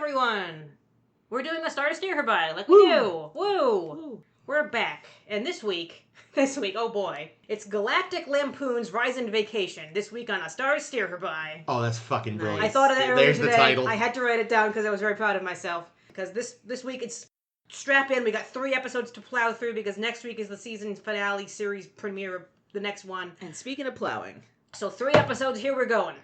everyone! We're doing a Star to Steer Her By, like we do! Woo! We're back. And this week, oh boy, it's Galactic Lampoon's Risan Vacation. This week on A Star to Steer Her By. Oh, that's fucking brilliant. I thought of that earlier There's today. The title. I had to write it down because I was very proud of myself. Because this week it's strap in. We got 3 episodes to plow through because next week is the season finale series premiere of the next one. And speaking of plowing. So 3 episodes, here we're going.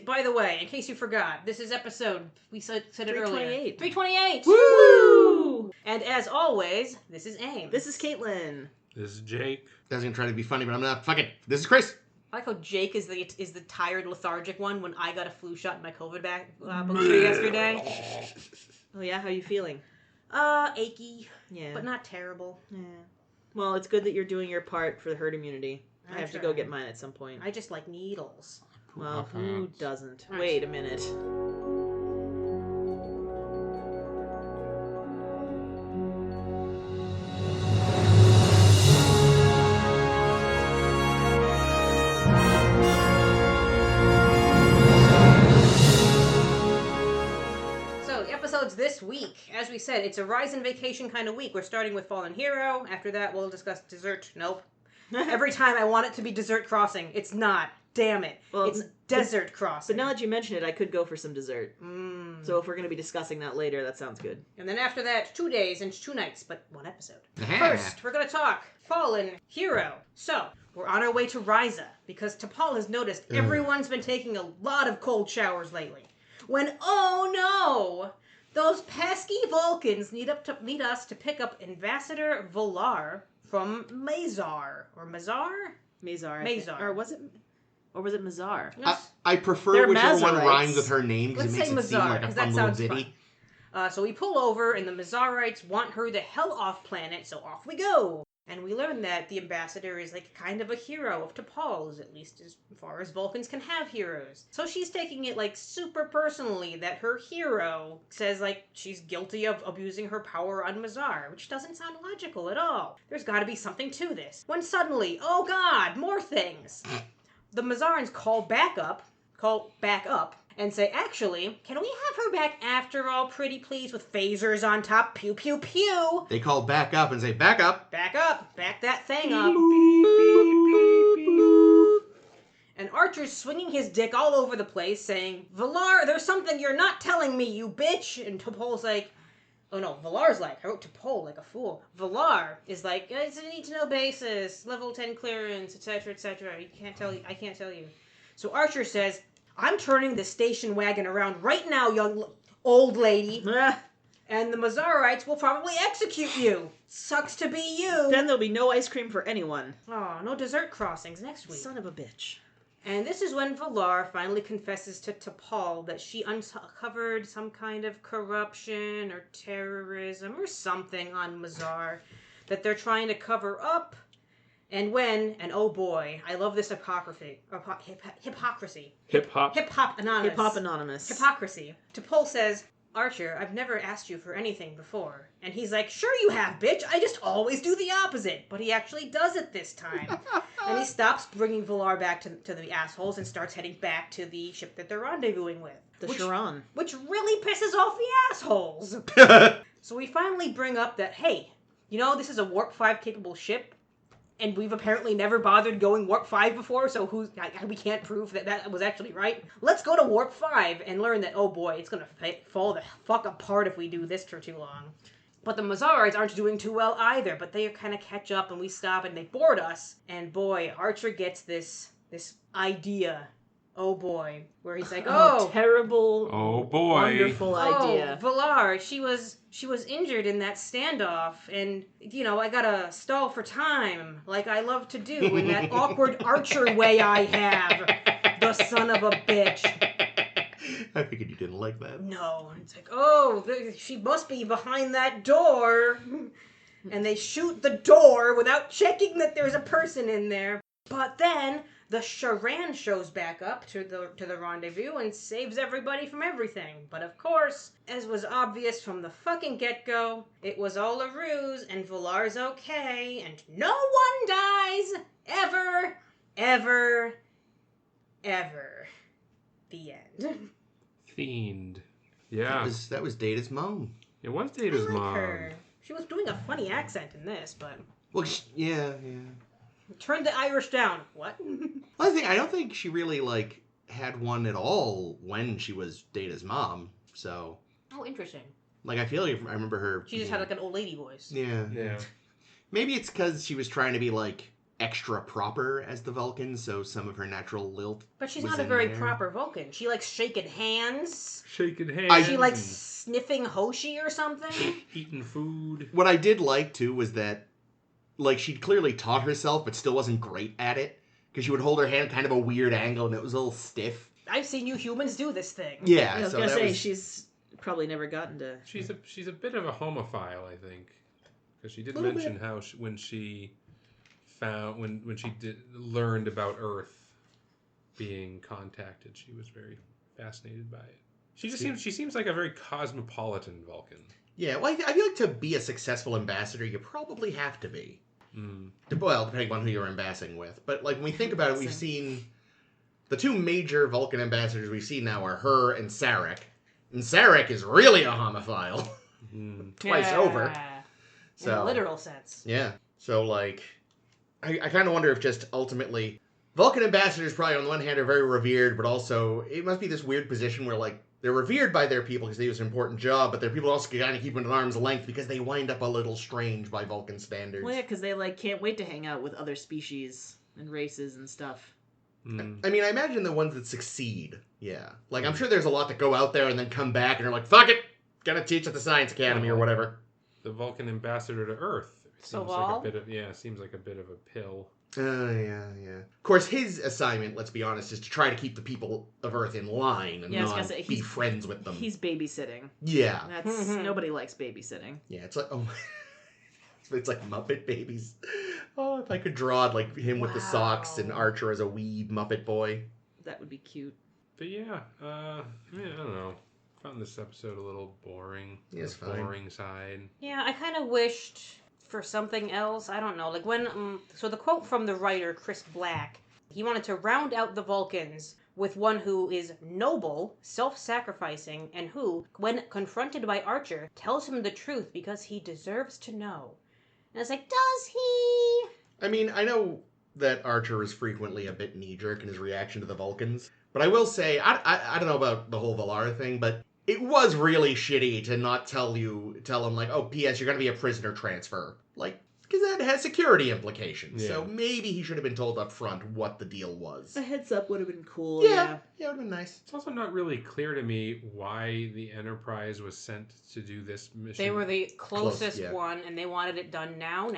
By the way, in case you forgot, this is episode, we said it earlier. 328! Woo! And as always, this is Aim. This is Caitlin. This is Jake. I was gonna try to be funny, but I'm not. Fuck it. This is Chris. I like how Jake is the tired, lethargic one when I got a flu shot in my COVID booster yesterday. Oh yeah, how you feeling? Achy. Yeah. But not terrible. Yeah. Well, it's good that you're doing your part for the herd immunity. I have to go get mine at some point. I just like needles. Well, who doesn't? Right. Wait a minute. So, episodes this week. As we said, it's a Risan Vacation kind of week. We're starting with Fallen Hero. After that, we'll discuss Dessert. Nope. Every time I want it to be Dessert Crossing. It's not. Damn it. Well, it's Desert Crossing. But now that you mention it, I could go for some dessert. So if we're going to be discussing that later, that sounds good. And then after that, 2 days and 2 nights, but 1 episode. First, we're going to talk Fallen Hero. So, we're on our way to Risa, because T'Pol has noticed everyone's been taking a lot of cold showers lately. When, oh no! Those pesky Vulcans need us to pick up Ambassador Volar from Mazar. Or Mazar? Mazar. Mazar. Or was it Mazar? I prefer They're whichever one Mazarites. rhymes with her name because Let's it makes say it seem Mazar, like a 'cause fun that little sounds ditty. fun. So we pull over, and the Mazarites want her the hell off planet, so off we go. And we learn that the ambassador is like kind of a hero of T'Pol's, at least as far as Vulcans can have heroes. So she's taking it like super personally that her hero says like she's guilty of abusing her power on Mazar, which doesn't sound logical at all. There's gotta be something to this. When suddenly, oh god, more things! The Mazarans call back up, and say, actually, can we have her back after all, pretty please, with phasers on top, pew pew pew? They call back up and say, back up. Back up, back that thing up. And Archer's swinging his dick all over the place, saying, Valar, there's something you're not telling me, you bitch. And T'Pol's like, oh no, Valar's like, I wrote T'Pol like a fool. Valar is like, it's a need-to-know basis, level 10 clearance, etc., etc. I can't tell you. So Archer says, I'm turning the station wagon around right now, young old lady. And the Mazarites will probably execute you. Sucks to be you. Then there'll be no ice cream for anyone. Oh, no dessert crossings next week. Son of a bitch. And this is when Valar finally confesses to T'Pol that she uncovered some kind of corruption or terrorism or something on Mazar that they're trying to cover up. And oh boy, I love this hypocrisy. Hip-hop. Hip-hop anonymous. Hip-hop anonymous. Hypocrisy. T'Pol says, Archer, I've never asked you for anything before. And he's like, sure you have, bitch. I just always do the opposite. But he actually does it this time. And he stops bringing Valar back to the assholes and starts heading back to the ship that they're rendezvousing with. The Sharon. Which really pisses off the assholes. So we finally bring up that, hey, you know, this is a Warp 5 capable ship. And we've apparently never bothered going Warp 5 before, so we can't prove that was actually right. Let's go to Warp 5 and learn that, oh boy, it's gonna fall the fuck apart if we do this for too long. But the Mazarites aren't doing too well either, but they kind of catch up and we stop and they board us. And boy, Archer gets this idea. Oh boy. Where he's like, oh. Terrible. Oh boy. Wonderful idea. Oh, Valar, she was injured in that standoff, and, you know, I gotta stall for time, like I love to do, in that awkward Archer way I have. The son of a bitch. I figured you didn't like that. No. It's like, oh, she must be behind that door. And they shoot the door without checking that there's a person in there. But then the Sharan shows back up to the rendezvous and saves everybody from everything. But of course, as was obvious from the fucking get-go, it was all a ruse and Valar's okay and no one dies ever, ever, ever. The end. Fiend. Yeah. That was Data's mom. It was I Data's like mom. her. She was doing a funny accent in this, but Well, yeah. turned the Irish down. What? Well, I don't think she really like had one at all when she was Data's mom. So, Oh, interesting. like, I feel like I remember her. She just had like an old lady voice. Yeah. Yeah. Maybe it's because she was trying to be like extra proper as the Vulcan, so some of her natural lilt. But she's was not a in very there. proper Vulcan. She likes shaking hands. Shaking hands. She likes sniffing Hoshi or something. eating food. What I did like too was that, like, she'd clearly taught herself, but still wasn't great at it because she would hold her hand kind of a weird angle and it was a little stiff. I've seen you humans do this thing. Yeah, I was so gonna that say was... she's probably never gotten to. She's a bit of a homophile, I think, because she did Little mention how when she learned about Earth being contacted, she was very fascinated by it. She seems like a very cosmopolitan Vulcan. Yeah, well, I feel like to be a successful ambassador, you probably have to be. Well, depending on who you're ambassading with. But, like, when we think about it, we've seen... The two major Vulcan ambassadors we've seen now are her and Sarek. And Sarek is really a homophile. Twice over. So, in a literal sense. Yeah. So, like, I kind of wonder if just ultimately... Vulcan ambassadors probably on the one hand are very revered, but also it must be this weird position where, like, they're revered by their people because they do an important job, but their people also kind of keep them at arm's length because they wind up a little strange by Vulcan standards. Well, yeah, because they like can't wait to hang out with other species and races and stuff. I mean, I imagine the ones that succeed, yeah. Like, I'm sure there's a lot that go out there and then come back and are like, fuck it, gotta teach at the Science Academy or whatever. The Vulcan ambassador to Earth seems like a bit of seems like a bit of a pill. Yeah. Of course, his assignment, let's be honest, is to try to keep the people of Earth in line and not be friends with them. He's babysitting. Yeah. That's nobody likes babysitting. Yeah, it's like, oh, it's like Muppet Babies. Oh, if I could draw like him with the socks and Archer as a wee Muppet boy. That would be cute. But yeah, I don't know. Found this episode a little boring. Yeah, it's fine. Boring side. Yeah, I kind of wished for something else. I don't know. Like when, so the quote from the writer, Chris Black, he wanted to round out the Vulcans with one who is noble, self-sacrificing, and who, when confronted by Archer, tells him the truth because he deserves to know. And it's like, does he? I mean, I know that Archer is frequently a bit knee-jerk in his reaction to the Vulcans, but I will say, I don't know about the whole Valar thing, but it was really shitty to not tell him, like, oh, P.S., you're going to be a prisoner transfer. Like, because that has security implications. Yeah. So maybe he should have been told up front what the deal was. A heads up would have been cool. Yeah, it would have been nice. It's also not really clear to me why the Enterprise was sent to do this mission. They were the closest one, and they wanted it done now.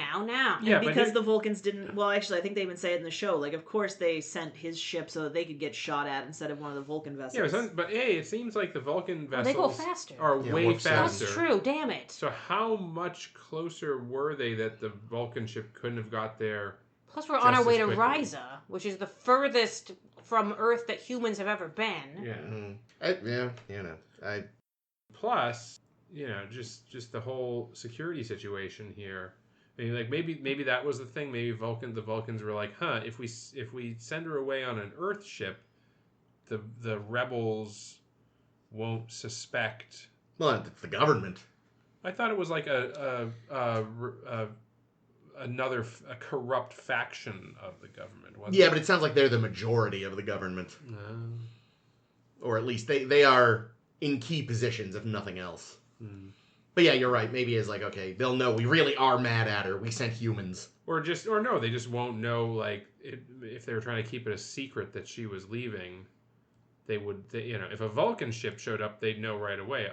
Yeah, because the Vulcans didn't... Well, actually, I think they even say it in the show. Like, of course they sent his ship so that they could get shot at instead of one of the Vulcan vessels. Yeah, but hey, it seems like the Vulcan vessels they go faster. are way faster. That's true, damn it. So how much closer were they that the Vulcan ship couldn't have got there? Plus, we're on our way to quickly. Risa, which is the furthest from Earth that humans have ever been. Yeah. Plus, just the whole security situation here. I mean, like maybe that was the thing. Maybe the Vulcans were like, if we send her away on an Earth ship, the rebels won't suspect. Well, it's the government. I thought it was like another corrupt faction of the government. Wasn't Yeah, it? but it sounds like they're the majority of the government. No. Or at least they are in key positions, if nothing else. But yeah, you're right. Maybe it's like, okay, they'll know we really are mad at her. We sent humans. Or no, they just won't know, like, if they were trying to keep it a secret that she was leaving, if a Vulcan ship showed up, they'd know right away,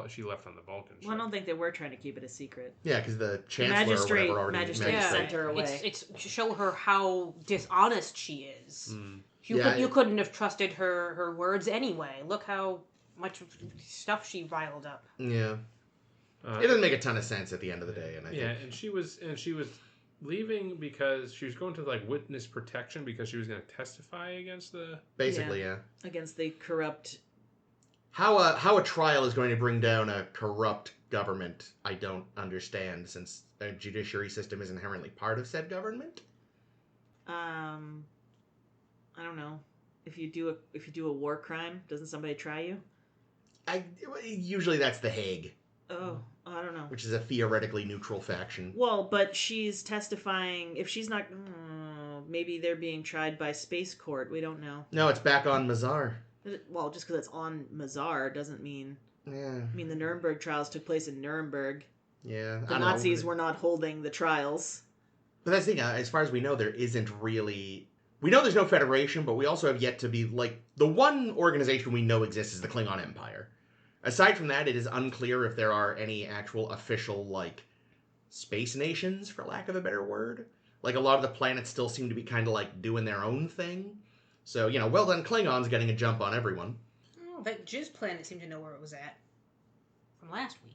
she left on the Vulcan ship. Well, I don't think they were trying to keep it a secret. Yeah, because the Chancellor or whatever magistrate sent her away. It's to show her how dishonest she is. You couldn't have trusted her words anyway. Look how much stuff she riled up. Yeah. It doesn't make a ton of sense at the end of the day, and I think... and she was leaving because she was going to like witness protection because she was going to testify against the... Basically, yeah. Against the corrupt... How a trial is going to bring down a corrupt government, I don't understand, since a judiciary system is inherently part of said government. I don't know. If you do a war crime, doesn't somebody try you? Usually that's the Hague, Oh, I don't know. which is a theoretically neutral faction. Well, but she's testifying. If she's not, maybe they're being tried by Space Court. We don't know. No, it's back on Mazar. Well, just because it's on Mazar doesn't mean. Yeah. I mean, the Nuremberg trials took place in Nuremberg. Yeah. The Nazis were not holding the trials. But that's the thing. As far as we know, there isn't really. We know there's no federation, but we also have yet to be like the one organization we know exists is the Klingon Empire. Aside from that, it is unclear if there are any actual official like space nations, for lack of a better word. Like a lot of the planets still seem to be kind of like doing their own thing. So well done, Klingons getting a jump on everyone. Oh, that Jizz planet seemed to know where it was at from last week.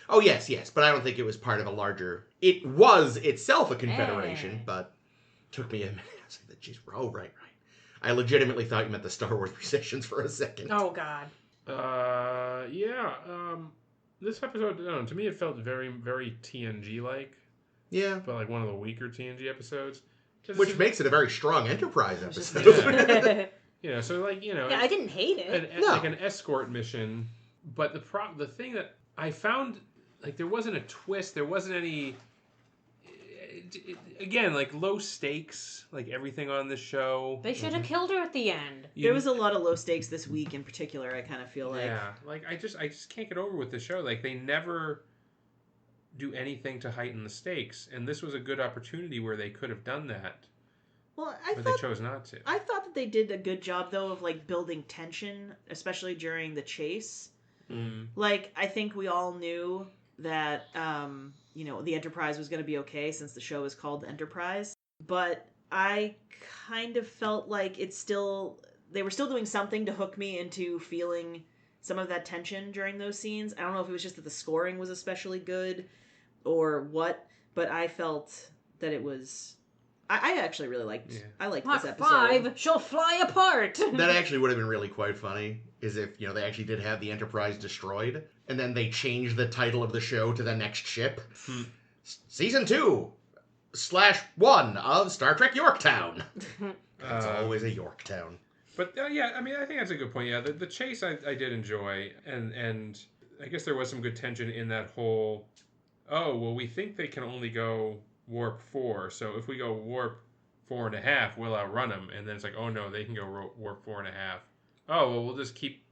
Oh yes, but I don't think it was part of a larger. It was itself a confederation, but took me a minute. I was like, "Geez, oh right." I legitimately thought you meant the Star Wars Musicians for a second. Oh God. This episode, I don't know, to me it felt very, very TNG like. Yeah, But like one of the weaker TNG episodes. Which makes it a very strong Enterprise episode. Yeah. So like Yeah, I didn't hate it. No. Like an escort mission. But the thing that I found, like there wasn't a twist. There wasn't any. Again, like low stakes, like everything on this show. They should have killed her at the end. There was a lot of low stakes this week in particular, I kind of feel like. Yeah, like I just can't get over with the show. Like they never do anything to heighten the stakes, and this was a good opportunity where they could have done that. Well, but they chose not to. I thought that they did a good job though of like building tension, especially during the chase. Mm. Like I think we all knew that the Enterprise was going to be okay since the show is called Enterprise, but I kind of felt like they were still doing something to hook me into feeling some of that tension during those scenes. I don't know if it was just that the scoring was especially good or what, but I felt that it was. I actually really liked. Yeah. I liked this episode. Mach 5, she'll fly apart. That actually would have been really quite funny. Is if they actually did have the Enterprise destroyed, and then they changed the title of the show to the next ship, Season 2/1 of Star Trek Yorktown. It's always a Yorktown. But yeah, I mean, I think that's a good point. Yeah, the chase I did enjoy, and I guess there was some good tension in that whole. Oh well, we think they can only go warp 4, so if we go warp 4.5, we'll outrun them. And then it's like, oh no, they can go warp 4.5. Oh well, we'll just keep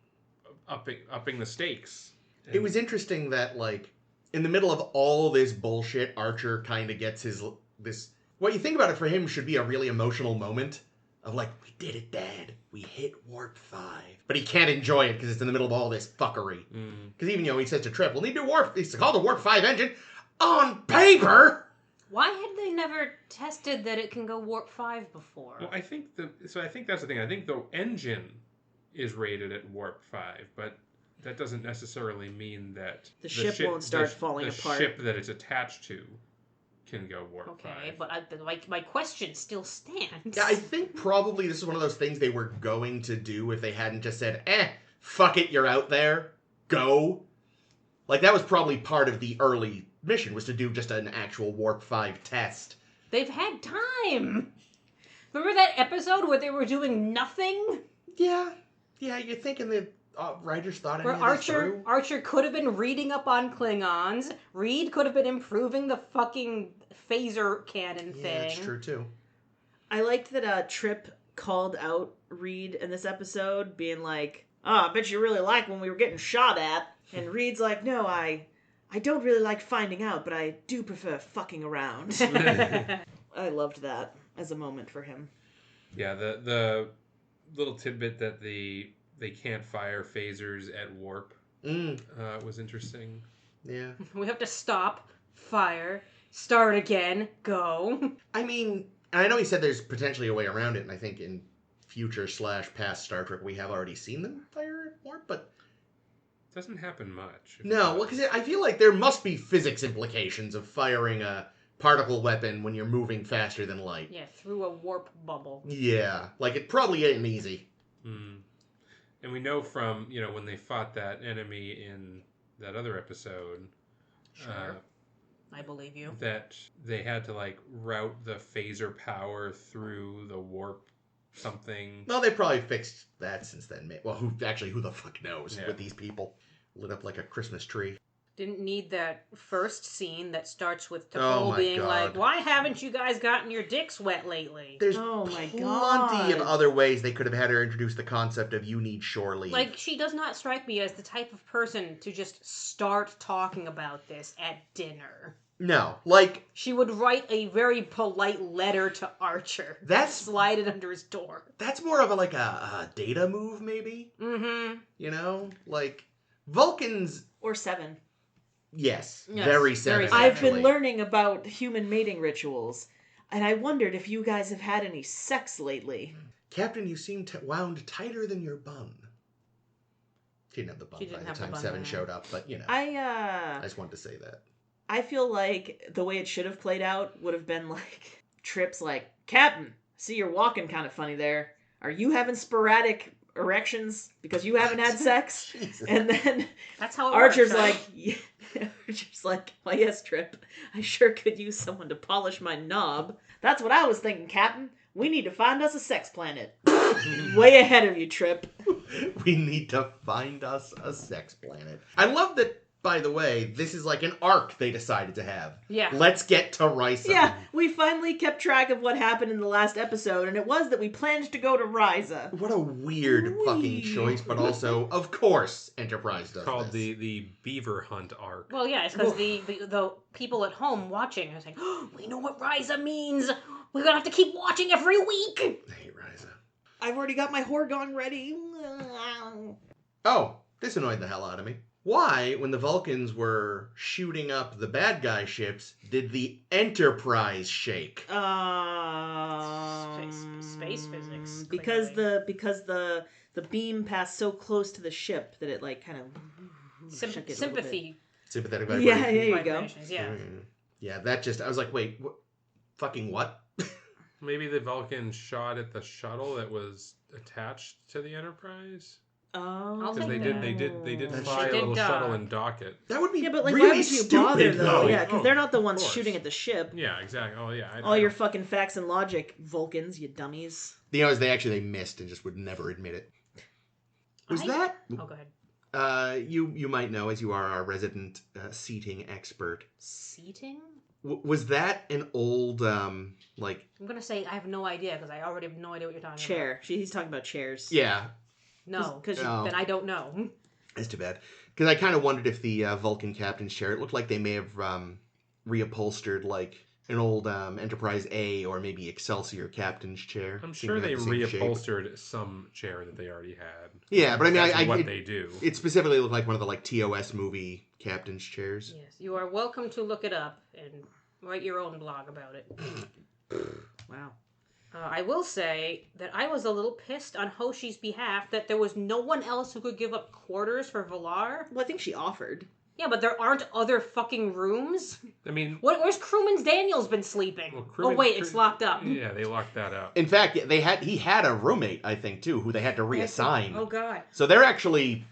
upping the stakes. And it was interesting that like in the middle of all this bullshit, Archer kind of gets this. What you think about it for him should be a really emotional moment of like, we did it, Dad. We hit warp 5, but he can't enjoy it because it's in the middle of all this fuckery. Because even he says to Trip, "We'll need to warp." It's called a warp 5 engine on paper. Why had they never tested that it can go warp 5 before? Well, I think that's the thing. I think the engine is rated at warp 5, but that doesn't necessarily mean that the ship won't start falling apart. The ship that it's attached to can go warp 5. Okay, but my question still stands. Yeah, I think probably this is one of those things they were going to do if they hadn't just said, fuck it, you're out there, go. Like, that was probably part of the early mission, was to do just an actual warp 5 test. They've had time. Remember that episode where they were doing nothing? Yeah, you're thinking the writers thought where Archer could have been reading up on Klingons. Reed could have been improving the fucking phaser cannon thing. Yeah, that's true too. I liked that Trip called out Reed in this episode, being like, "Oh, I bet you really like when we were getting shot at." And Reed's like, "No, I don't really like finding out, but I do prefer fucking around." I loved that as a moment for him. Yeah, the little tidbit that they can't fire phasers at warp was interesting. Yeah. We have to stop, fire, start again, go. I mean, I know he said there's potentially a way around it, and I think in future/past Star Trek we have already seen them fire at warp, but doesn't happen much. No, because I feel like there must be physics implications of firing a particle weapon when you're moving faster than light. Yeah, through a warp bubble. Yeah, like it probably ain't easy. And we know from, when they fought that enemy in that other episode. Sure. I believe you. That they had to, route the phaser power through the warp something. Well, they probably fixed that since then. Well, who the fuck knows Yeah. with these people? Lit up like a Christmas tree. Didn't need that first scene that starts with Oh T'Pol my being God. like, "Why haven't you guys gotten your dicks wet lately?" There's Oh my plenty God. of other ways they could have had her introduce the concept of you need shore leave. Like, she does not strike me as the type of person to just start talking about this at dinner. No, like, She would write a very polite letter to Archer. That's- slide it under his door. that's more of a data move, maybe? Mm-hmm. You know? Like, Vulcans, Or 7. yes, Yes, very very seven. seven. I've been actually. learning about human mating rituals, and I wondered if you guys have had any sex lately. Captain, you seem wound tighter than your bun. She didn't have the bun She by didn't the have the time bun Seven by showed up, but, you know. I I just wanted to say that. I feel like the way it should have played out would have been like Trip's like, Captain, see you're walking kind of funny there. Are you having sporadic erections because you haven't had sex? Jesus. And then That's how it Archer's works, like, right? yeah. Archer's like, why yes, Trip. I sure could use someone to polish my knob. That's what I was thinking, Captain. We need to find us a sex planet. Way ahead of you, Trip. We need to find us a sex planet. I love that, by the way, this is like an arc they decided to have. Yeah. Let's get to Risa. Yeah, we finally kept track of what happened in the last episode, and it was that we planned to go to Risa. What a weird fucking Weird. choice, but also, of course, Enterprise does Called this. the beaver hunt arc. Well, yeah, it's because the people at home watching are saying, "Oh, we know what Risa means. We're gonna have to keep watching every week." I hate Risa. I've already got my Horgon ready. Oh, this annoyed the hell out of me. Why, when the Vulcans were shooting up the bad guy ships, did the Enterprise shake? Space physics, Because clearly. the beam passed so close to the ship that it like kind of shook it a little Sympathy Sympathetic bit. vibration. Yeah, there you go. vibrations, yeah. Yeah, that just, I was like, wait, fucking what? Maybe the Vulcans shot at the shuttle that was attached to the Enterprise. Oh, I'll Because take they did That fly a did little dock. shuttle and dock it. That would be Yeah, but like, really why would you stupid, bother though? though. Yeah, because Oh, they're not the ones of course. shooting at the ship. Yeah, exactly. Oh yeah. All your fucking facts and logic, Vulcans, you dummies. You know, they missed and just would never admit it. Was that? Oh, go ahead. You might know, as you are our resident seating expert. Seating? Was that an old like? I'm gonna say I have no idea because I already have no idea what you're talking Chair. He's talking about chairs. Yeah, about. No, 'Cause Oh. then I don't know. that's too bad. Because I kind of wondered if the Vulcan captain's chair. It looked like they may have reupholstered like an old Enterprise A or maybe Excelsior captain's chair. I'm Seemed sure to they have the same shape. reupholstered some chair that they already had. Yeah, but I mean, That's what it, they do. it specifically looked like one of the like TOS movie captain's chairs. Yes, you are welcome to look it up and write your own blog about it. Wow. I will say that I was a little pissed on Hoshi's behalf that there was no one else who could give up quarters for Valar. Well, I think she offered. Yeah, but there aren't other fucking rooms. I mean, Where's Crewman's Daniels been sleeping? well, Oh Crewman- wait, it's locked up. Yeah, they locked that up. In fact, he had a roommate, I think, too, who they had to reassign. Oh god. So they're actually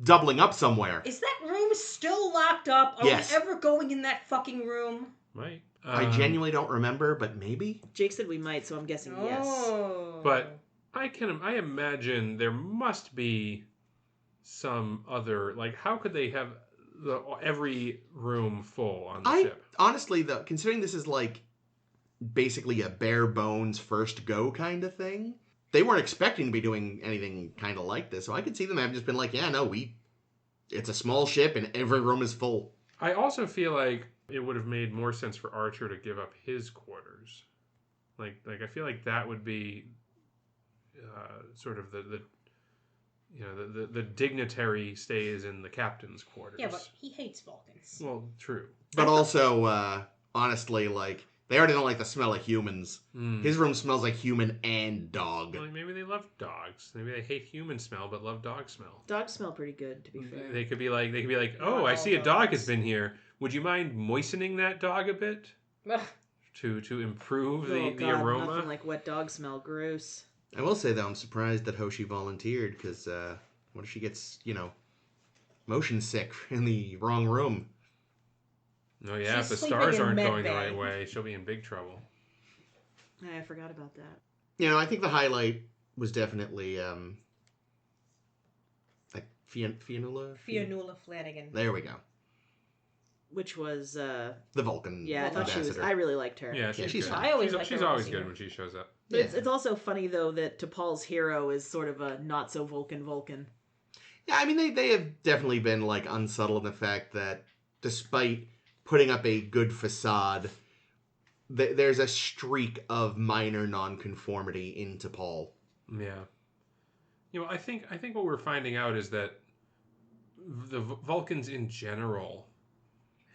doubling up somewhere. Is that room still locked up? Are Yes. we ever going in that fucking room? Might. I genuinely don't remember, but maybe. Jake said we might, so I'm guessing yes. Oh. But I imagine there must be some other, like, how could they have every room full on the ship? Honestly, though, considering this is like basically a bare bones first go kind of thing, they weren't expecting to be doing anything kind of like this. So I could see them having just been like, yeah, no, it's a small ship and every room is full. I also feel like it would have made more sense for Archer to give up his quarters. Like I feel like that would be sort of the dignitary stays in the captain's quarters. yeah, but he hates Vulcans. Well, true. But also, honestly, like, they already don't like the smell of humans. His room smells like human and dog. Well, maybe they love dogs. Maybe they hate human smell but love dog smell. Dogs smell pretty good, to be fair. They could be like, oh, Not I all see a dog dogs. has been here. Would you mind moistening that dog a bit Ugh. to improve Oh, the God, aroma? nothing like wet dog smell. Gross. I will say, though, I'm surprised that Hoshi volunteered, because what if she gets, motion sick in the wrong room? Oh yeah, She's if the sleeping stars in aren't med going the bay. right way, she'll be in big trouble. I forgot about that. I think the highlight was definitely like Fionnuala Flanagan. There we go. Which was the Vulcan. Yeah, I thought she was. ambassador. I really liked her. Yeah, she's good. fun. I always like she's her always when I see good her. when she shows up. But it's also funny though that T'Pol's hero is sort of a not so Vulcan. Yeah, I mean they have definitely been like unsubtle in the fact that despite putting up a good facade, there's a streak of minor nonconformity in T'Pol. Yeah. I think what we're finding out is that the Vulcans in general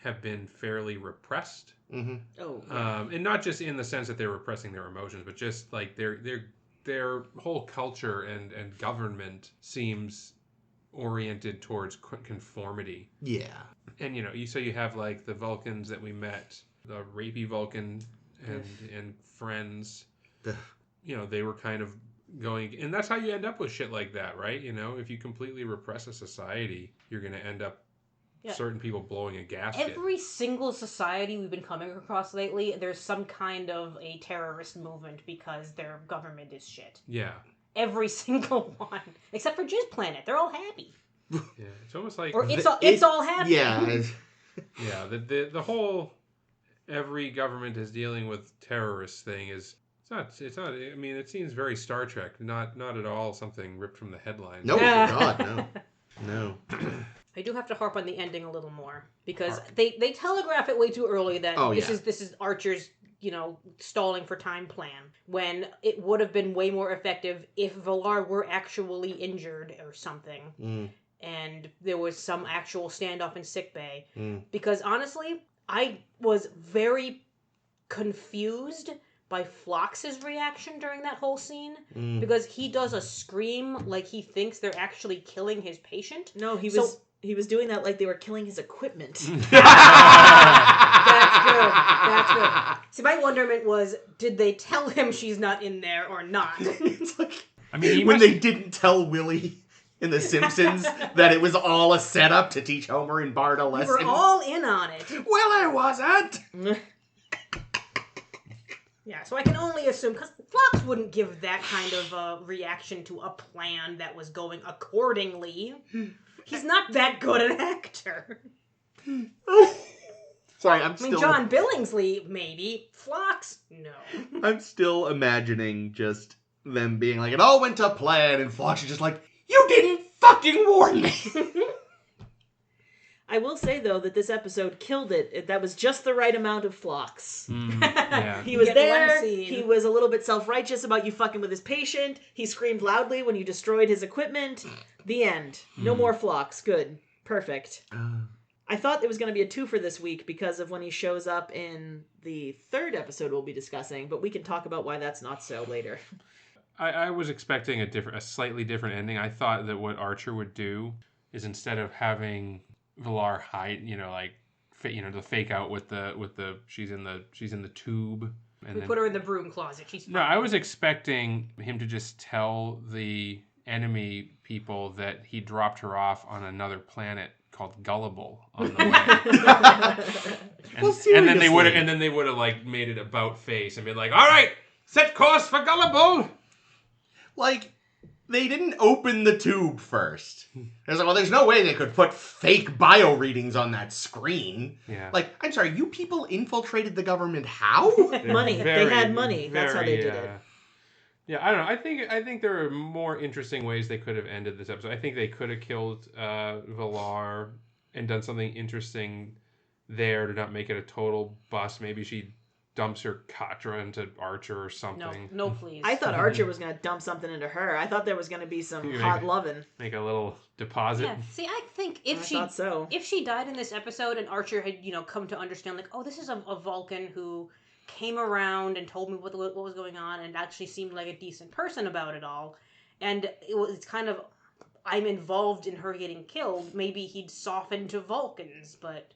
have been fairly repressed. Mm-hmm. Oh, yeah. And not just in the sense that they're repressing their emotions, but just like their whole culture and government seems oriented towards conformity. Yeah. And you have like the Vulcans that we met, the rapey Vulcan and friends. They were kind of going, and that's how you end up with shit like that, right? If you completely repress a society, you're going to end up certain people blowing a gasket. Every single society we've been coming across lately, there's some kind of a terrorist movement because their government is shit. Yeah. Every single one. Except for Jizz Planet. They're all happy. Yeah. It's almost like... Or it's all happy. Yeah. Yeah. The whole every government is dealing with terrorists thing is... It's not. I mean, it seems very Star Trek. Not at all something ripped from the headlines. No, God, no. I do have to harp on the ending a little more because they telegraph it way too early that this is Archer's stalling for time plan, when it would have been way more effective if Valar were actually injured or something, and there was some actual standoff in sickbay. Because honestly, I was very confused by Phlox's reaction during that whole scene, because he does a scream like he thinks they're actually killing his patient. No, he was doing that like they were killing his equipment. That's good. See, my wonderment was, did they tell him she's not in there or not? It's like, I mean, they didn't tell Willie in The Simpsons that it was all a setup to teach Homer and Bart a lesson. We were all in on it. Well, I wasn't. Yeah, so I can only assume, because Phlox wouldn't give that kind of reaction to a plan that was going accordingly. He's not that good an actor. Sorry, I mean, John Billingsley, maybe. Phlox, no. I'm still imagining just them being like, it all went to plan, and Phlox is just like, you didn't fucking warn me! I will say, though, that this episode killed it. That was just the right amount of Phlox. Yeah. He was there. He was a little bit self-righteous about you fucking with his patient. He screamed loudly when you destroyed his equipment. The end. No more Phlox. Good. Perfect. I thought it was going to be a 2 for this week because of when he shows up in the 3rd episode we'll be discussing, but we can talk about why that's not so later. I was expecting a slightly different ending. I thought that what Archer would do is, instead of having Valar hide, the fake out with the she's in the tube. And we put her in the broom closet. She's fine. No, I was expecting him to just tell the enemy people that he dropped her off on another planet called Gullible on the way. And then they would have like made it about face and been like, all right, set course for Gullible. Like, they didn't open the tube first. There's like, well, there's no way they could put fake bio readings on that screen. Yeah. Like, I'm sorry, you people infiltrated the government how? Money. They had money. That's how they did it. Yeah, I don't know. I think there are more interesting ways they could have ended this episode. I think they could have killed Valar and done something interesting there to not make it a total bust. Maybe she dumps her Katra into Archer or something. No, please. I thought Archer was going to dump something into her. I thought there was going to be some hot loving. Make a little deposit. Yeah, see, I think if she died in this episode and Archer had, come to understand, like, oh, this is a Vulcan who came around and told me what was going on and actually seemed like a decent person about it all, and it's kind of, I'm involved in her getting killed, maybe he'd soften to Vulcans, but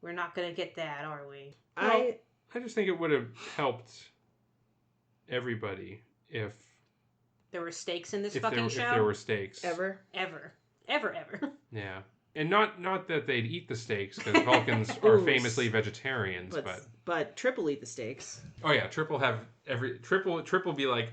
we're not going to get that, are we? I just think it would have helped everybody if there were stakes in this fucking show. If there were stakes. Ever. Yeah. And not that they'd eat the steaks, because Vulcans are famously vegetarians, but Triple eat the steaks. Oh yeah, Triple be like,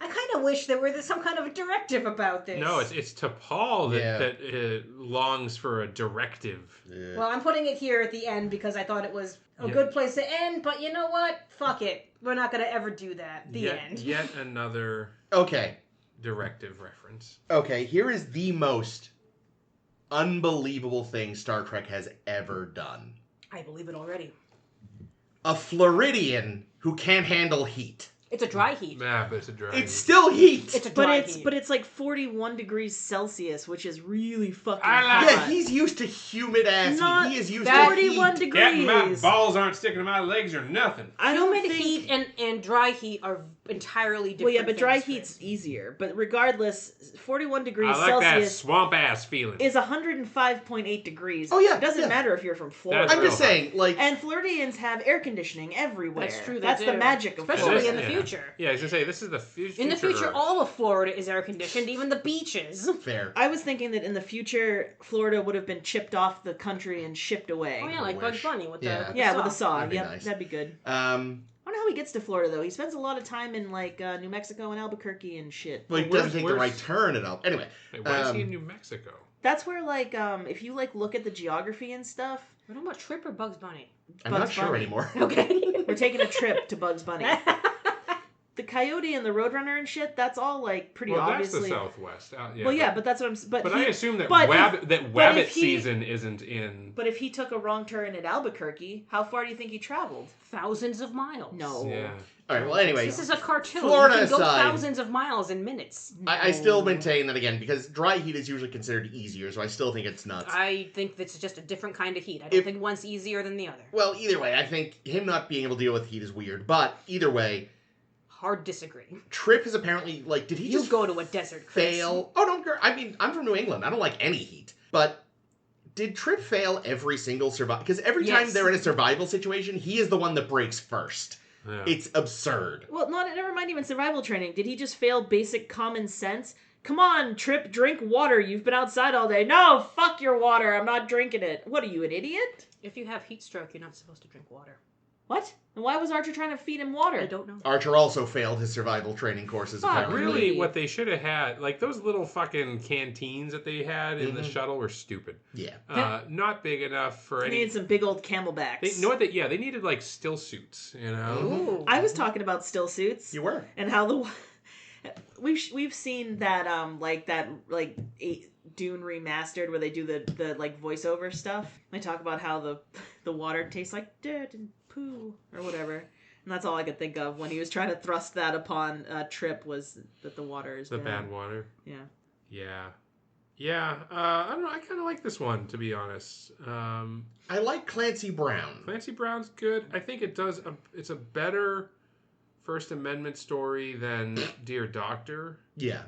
I kind of wish there were some kind of a directive about this. No, it's T'Pol Yeah. that longs for a directive. Yeah. Well, I'm putting it here at the end because I thought it was a good place to end, but you know what? Fuck it. We're not going to ever do that. The end. Yet another Okay. directive reference. Okay, here is the most unbelievable thing Star Trek has ever done. I believe it already. A Floridian who can't handle heat. It's a dry heat. Yeah, but it's a dry. It's still heat. It's a dry heat. But it's like 41 degrees Celsius, which is really fucking I hot. like Yeah, he's used to humid ass Not heat. He is used that- to 41 heat. degrees. My balls aren't sticking to my legs or nothing. I don't Humid think... heat and dry heat are entirely different. Well, yeah, but dry things, heat's Chris. easier. But regardless, 41 degrees I like that Celsius swamp ass feeling. is 105.8 degrees. Oh, yeah, It doesn't yeah. matter if you're from Florida. That's I'm just real hot. saying, like, And Floridians have air conditioning everywhere. That's true. They That's the do. magic of Especially Florida. in the future. Yeah, I was gonna say this is the future. In the future, Earth. all of Florida is air conditioned, even the beaches. fair. I was thinking that in the future, Florida would have been chipped off the country and shipped away. Oh yeah, like wish. Bugs Bunny with Yeah. the Yeah, saw. with a saw. That'd be Yep, nice. that'd be good. Um, I don't know how he gets to Florida though. He spends a lot of time in like New Mexico and Albuquerque and shit. well, he Where's- doesn't take the right turn at all. Anyway, Wait, why is he in New Mexico? That's where like if you like look at the geography and stuff. We're talking about Trip or Bugs Bunny? I'm Bugs not sure Bunny. anymore. Okay. We're taking a trip to Bugs Bunny. The Coyote and the Roadrunner and shit. That's all like pretty Well, obviously. that's the Southwest. Well, yeah, but that's what I'm. But I assume that but Wabbit if he- season isn't in. But if he took a wrong turn at Albuquerque, how far do you think he traveled? Thousands of miles. No. Yeah. All right, well, anyway, This is a cartoon. Florida You can go aside- thousands of miles in minutes. I still maintain that again because dry heat is usually considered easier, so I still think it's nuts. I think that's just a different kind of heat. I don't If- think one's easier than the other. Well, either way, I think him not being able to deal with heat is weird. But either way, Hard disagree. Trip is apparently like, did he You just go to a desert, Chris. fail? Oh, don't. I mean, I'm from New England. I don't like any heat. But did Trip fail every single survival? Because every time Yes. they're in a survival situation, he is the one that breaks first. Yeah. It's absurd. Well, never mind even survival training. Did he just fail basic common sense? Come on, Trip, drink water. You've been outside all day. No, fuck your water. I'm not drinking it. What are you, an idiot? If you have heat stroke, you're not supposed to drink water. What? And why was Archer trying to feed him water? I don't know. Archer also failed his survival training courses. Fuck, Apparently. Really, me. what they should have had, like those little fucking canteens that they had in the shuttle, were stupid. Yeah. Not big enough for They any. needed some big old camelbacks. They, know what? They needed like still suits. You know. Ooh. I was talking about still suits. You were. And how the we've seen that Dune remastered where they do the like voiceover stuff. They talk about how the water tastes like dirt and poo or whatever. And that's all I could think of when he was trying to thrust that upon Trip was that the water is The bad water. Yeah. Yeah. I don't know. I kind of like this one, to be honest. I like Clancy Brown. Clancy Brown's good. I think it's a better First Amendment story than Dear Doctor Yeah.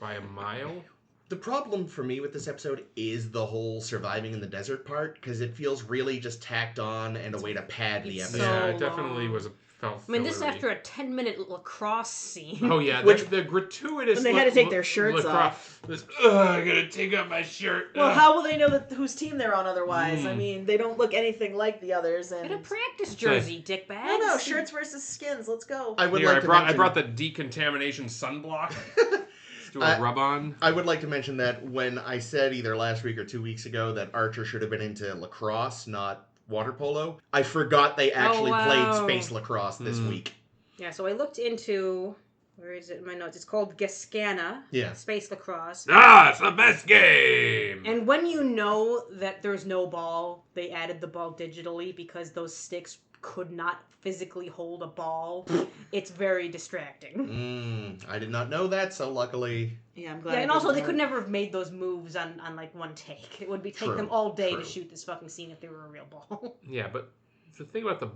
by a mile. The problem for me with this episode is the whole surviving in the desert part, because it feels really just tacked on and a way to pad the It's episode. Yeah, so it definitely long. felt. I mean, this fillery. after a 10-minute lacrosse scene. Oh yeah, Which- the gratuitous. When they had to take their shirts off. This, I gotta take off my shirt. Well, ugh." how will they know whose team they're on otherwise? I mean, they don't look anything like the others. And Get a practice jersey, dickbags. I don't know, shirts versus skins. Let's go. I would Here, like I to brought mention, I brought the decontamination sunblock. Let's do a rub on. I would like to mention that when I said either last week or 2 weeks ago that Archer should have been into lacrosse, not water polo, I forgot they actually wow. played space lacrosse this week. Yeah, so I looked into... Where is it in my notes? It's called Gascana. Yeah. Space lacrosse. It's the best game. And when you know that there's no ball, they added the ball digitally because those sticks could not physically hold a ball. It's very distracting. I did not know that, so luckily... Yeah, I'm glad. Yeah, I and also didn't they know. could never have made those moves on like one take. It would be take True, them all day true. to shoot this fucking scene if they were a real ball. Yeah, but the thing about the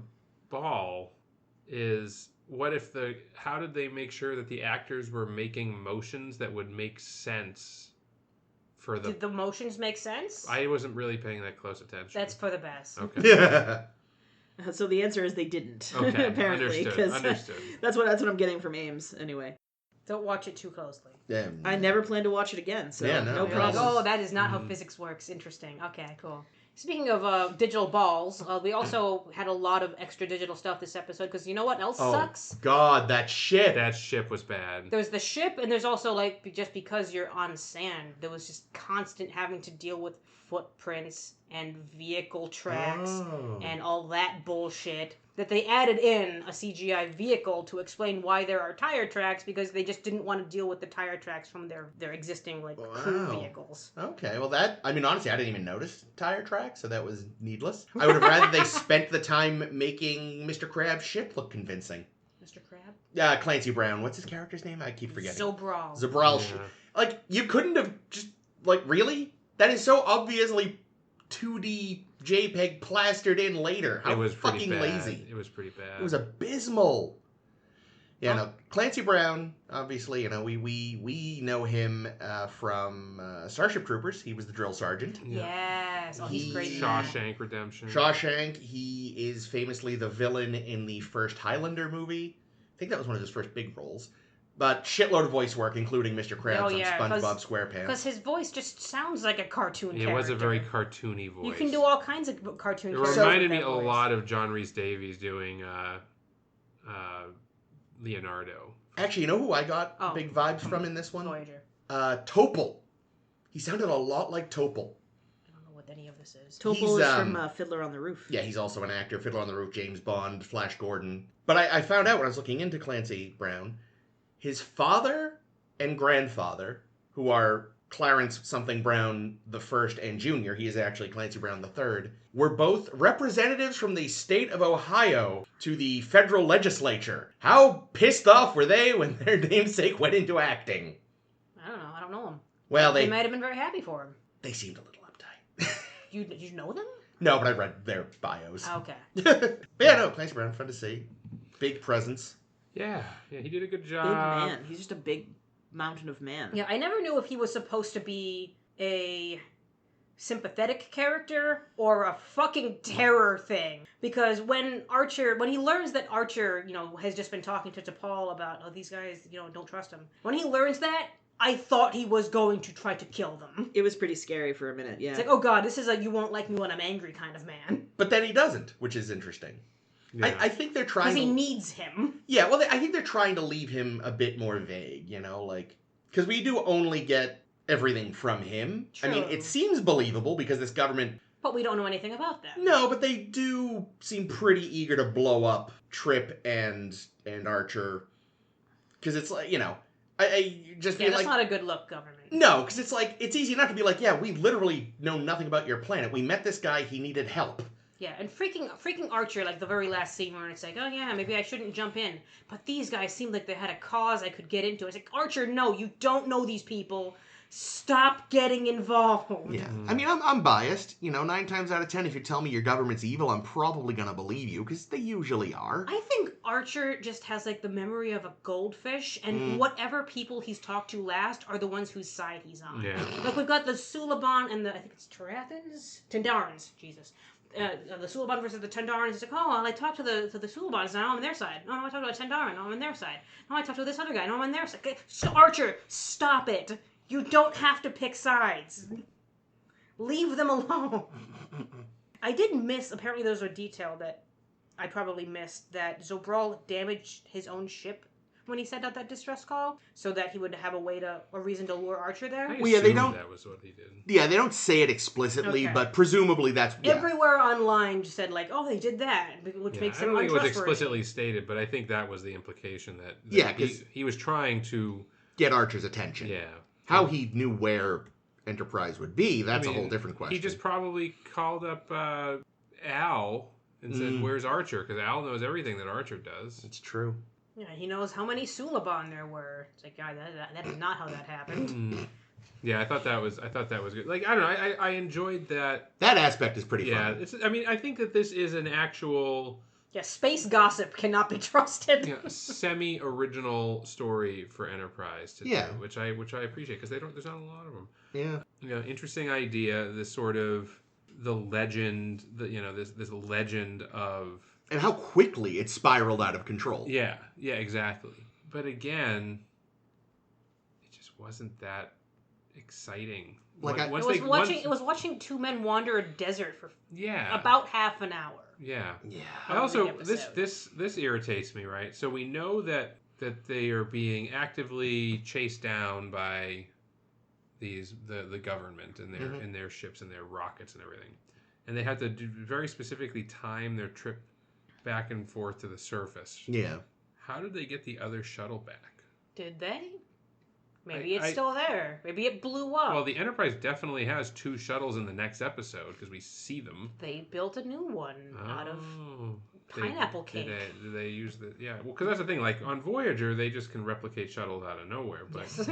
ball is, how did they make sure that the actors were making motions that would make sense for the... Did the motions make sense? I wasn't really paying that close attention. That's for the best. Okay. Yeah. So the answer is they didn't. Okay, apparently, understood. that's what I'm getting from Ames anyway. Don't watch it too closely. I never plan to watch it again, so Yeah, no no. You're like, problem. oh, that is not how physics works. Interesting. Okay, cool. Speaking of digital balls, we also had a lot of extra digital stuff this episode, because you know what else sucks? God, that ship. That ship was bad. There's the ship, and there's also, like, just because you're on sand, there was just constant having to deal with footprints and vehicle tracks and all that bullshit, that they added in a CGI vehicle to explain why there are tire tracks, because they just didn't want to deal with the tire tracks from their existing, like, crew vehicles. Okay, well honestly, I didn't even notice tire tracks, so that was needless. I would have rather they spent the time making Mr. Krabs' ship look convincing. Mr. Krab? Clancy Brown. What's his character's name? I keep forgetting. Zabral. Yeah. Like, you couldn't have just, like, really? That is so obviously 2D JPEG plastered in later. How it was fucking bad. lazy. It was pretty bad. It was abysmal. Yeah, no, Clancy Brown, obviously, we know him from Starship Troopers. He was the drill sergeant. Yes. He's great. Shawshank Redemption. Shawshank, he is famously the villain in the first Highlander movie. I think that was one of his first big roles. But shitload of voice work, including Mr. Krabs on SpongeBob SquarePants. Because his voice just sounds like a cartoon character. It was a very cartoony voice. You can do all kinds of cartoon characters. It reminded me a lot of John Rhys Davies doing Leonardo. Actually, you know who I got big vibes from in this one? Voyager. Topol. He sounded a lot like Topol. I don't know what any of this is. Topol is from Fiddler on the Roof. Yeah, he's also an actor. Fiddler on the Roof, James Bond, Flash Gordon. But I found out when I was looking into Clancy Brown, his father and grandfather, who are Clarence something Brown the first and Jr., he is actually Clancy Brown the third, were both representatives from the state of Ohio to the federal legislature. How pissed off were they when their namesake went into acting? I don't know. I don't know them. Well, they might have been very happy for him. They seemed a little uptight. You know them? No, but I read their bios. Okay. But yeah, no, Clancy Brown, fun to see. Big presence. Yeah, he did a good job. Big man. He's just a big mountain of man. Yeah, I never knew if he was supposed to be a sympathetic character or a fucking terror thing. Because when he learns that Archer, has just been talking to T'Pol about, these guys, don't trust him. When he learns that, I thought he was going to try to kill them. It was pretty scary for a minute, yeah. It's like, oh god, this is a you won't like me when I'm angry kind of man. But then he doesn't, which is interesting. Yeah. I think they're trying because he needs him. Yeah, well, I think they're trying to leave him a bit more vague, because we do only get everything from him. True. I mean, it seems believable because this government... But we don't know anything about that. No, but they do seem pretty eager to blow up Trip and Archer. Because it's like, I just feel that's not a good look, government. No, because it's like, it's easy enough to be like, yeah, we literally know nothing about your planet. We met this guy, he needed help. Yeah, and freaking Archer, like the very last scene where it's like, oh yeah, maybe I shouldn't jump in. But these guys seemed like they had a cause I could get into. It's like, Archer, no, you don't know these people. Stop getting involved. Yeah, I mean, I'm biased. 9 times out of 10, if you tell me your government's evil, I'm probably gonna believe you, because they usually are. I think Archer just has, like, the memory of a goldfish, and whatever people he's talked to last are the ones whose side he's on. Yeah. Like, we've got the Suliban and I think it's Tendarans, Jesus. The Suliban versus the Tendarans. It's like, I talked to the Sulibans, now I'm on their side. No, I talked to a Tendaran, now I'm on their side. No, I talked to this other guy, now I'm on their side. Okay, so Archer, stop it. You don't have to pick sides. Leave them alone. I did miss, apparently there's a detail that I probably missed, that Zobral damaged his own ship when he sent out that distress call, so that he would have a reason to lure Archer there. I assumed that was what he did. Yeah, they don't say it explicitly, but presumably that's... Yeah. Everywhere online just said, like, they did that, which makes him untrustworthy. I don't think it was explicitly stated, but I think that was the implication that he was trying to... Get Archer's attention. Yeah. How he knew where Enterprise would be, that's a whole different question. He just probably called up Al and said, where's Archer? Because Al knows everything that Archer does. It's true. Yeah, he knows how many Suliban there were. It's like, God, that is not how that happened. Yeah, I thought that was good. Like, I don't know, I enjoyed that. That aspect is pretty fun. I think that this is an actual... Yeah, space gossip cannot be trusted. Semi-original story for Enterprise to do, which I appreciate, because there's not a lot of them. Yeah. Interesting idea. This sort of the legend, this legend of, and how quickly it spiraled out of control. Yeah, exactly. But again, it just wasn't that. exciting. Like It was watching two men wander a desert for about half an hour. Yeah. Yeah. And also, this irritates me, right? So we know that they are being actively chased down by the government and their ships and their rockets and everything, and they have to very specifically time their trip back and forth to the surface. Yeah. How did they get the other shuttle back? Did they? Maybe it's still there. Maybe it blew up. Well, the Enterprise definitely has 2 shuttles in the next episode because we see them. They built a new one out of pineapple cake. Did they use the... Yeah, well, because that's the thing. Like, on Voyager, they just can replicate shuttles out of nowhere. But, yes.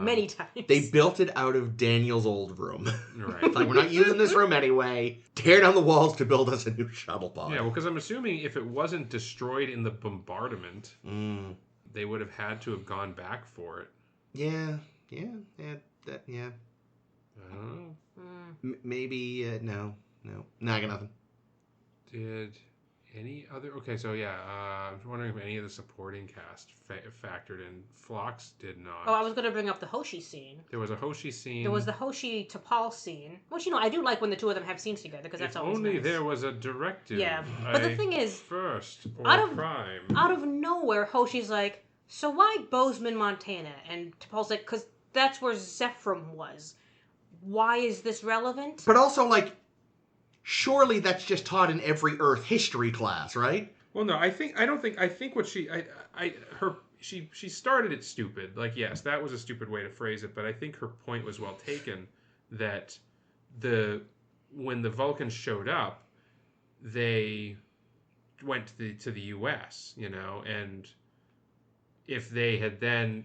Many times. They built it out of Daniel's old room. Right. Like, we're not using this room anyway. Tear down the walls to build us a new shuttle pod. Yeah, well, because I'm assuming if it wasn't destroyed in the bombardment, they would have had to have gone back for it. Yeah. I don't know. Maybe, no, I got nothing. Did any other... Okay, so I'm wondering if any of the supporting cast factored in. Phlox did not. Oh, I was going to bring up the Hoshi scene. There was a Hoshi scene. There was the Hoshi to Paul scene. Which, I do like when the two of them have scenes together, because that's always only nice. There was a directive. Yeah, but the thing is... First, or prime. Out of nowhere, Hoshi's like, so why Bozeman, Montana? And Paul's like, because that's where Zephram was. Why is this relevant? But also, like, surely that's just taught in every Earth history class, right? Well, no, I think what she started it stupid. Like, yes, that was a stupid way to phrase it, but I think her point was well taken that when the Vulcans showed up, they went to the US, and if they had then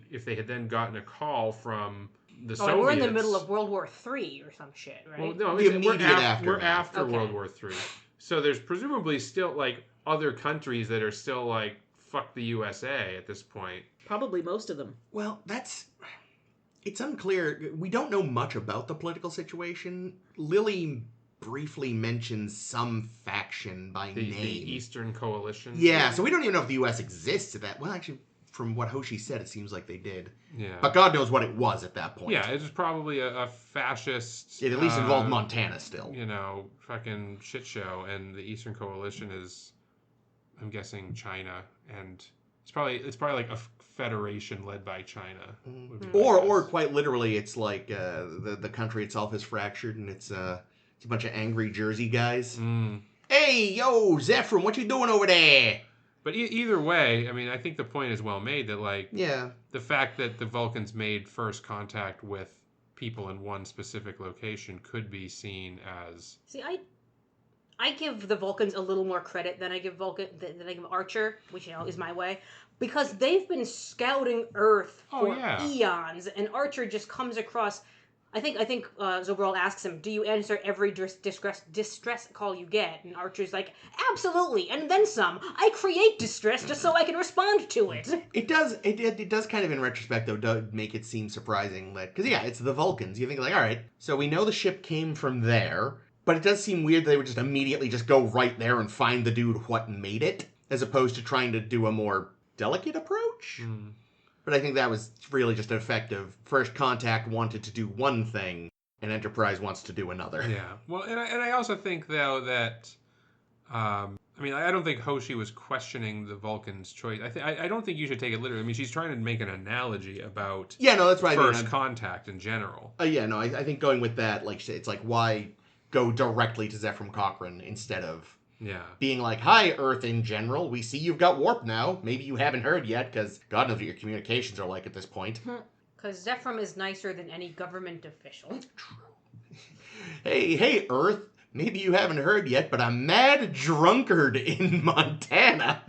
gotten a call from the Soviets... we're in the middle of World War III or some shit, right? Well, no, we're after World War III. So there's presumably still, like, other countries that are still, like, fuck the USA at this point. Probably most of them. Well, it's unclear. We don't know much about the political situation. Lily briefly mentions some faction by name. The Eastern Coalition. Yeah, so we don't even know if the U.S. exists at that... Well, actually... From what Hoshi said, it seems like they did. Yeah. But God knows what it was at that point. Yeah, it was probably a fascist... It at least involved Montana still. Fucking shit show. And the Eastern Coalition is, I'm guessing, China. And it's probably like a federation led by China. Or quite literally, it's like the country itself is fractured and it's a bunch of angry Jersey guys. Hey, yo, Zephram, what you doing over there? But either way, I mean, I think the point is well made that, like, yeah, the fact that the Vulcans made first contact with people in one specific location could be seen as... See, I give the Vulcans a little more credit than I give Archer, which, is my way, because they've been scouting Earth for eons, and Archer just comes across... I think Zobrol asks him, do you answer every distress call you get? And Archer's like, absolutely, and then some. I create distress just so I can respond to it. It does kind of, in retrospect, though, make it seem surprising that... Because, it's the Vulcans. You think, like, all right, so we know the ship came from there, but it does seem weird they would just immediately just go right there and find the dude what made it, as opposed to trying to do a more delicate approach. But I think that was really just an effect of First Contact wanted to do one thing, and Enterprise wants to do another. Yeah. Well, and I also think, though, that... I don't think Hoshi was questioning the Vulcans' choice. I don't think you should take it literally. I mean, she's trying to make an analogy about that's right. First Contact in general. I think going with that, like, it's like, why go directly to Zephram Cochrane instead of... Yeah. Being like, hi, Earth in general. We see you've got warp now. Maybe you haven't heard yet, because God knows what your communications are like at this point. Because Zephram is nicer than any government official. True. Hey, Earth. Maybe you haven't heard yet, but a mad drunkard in Montana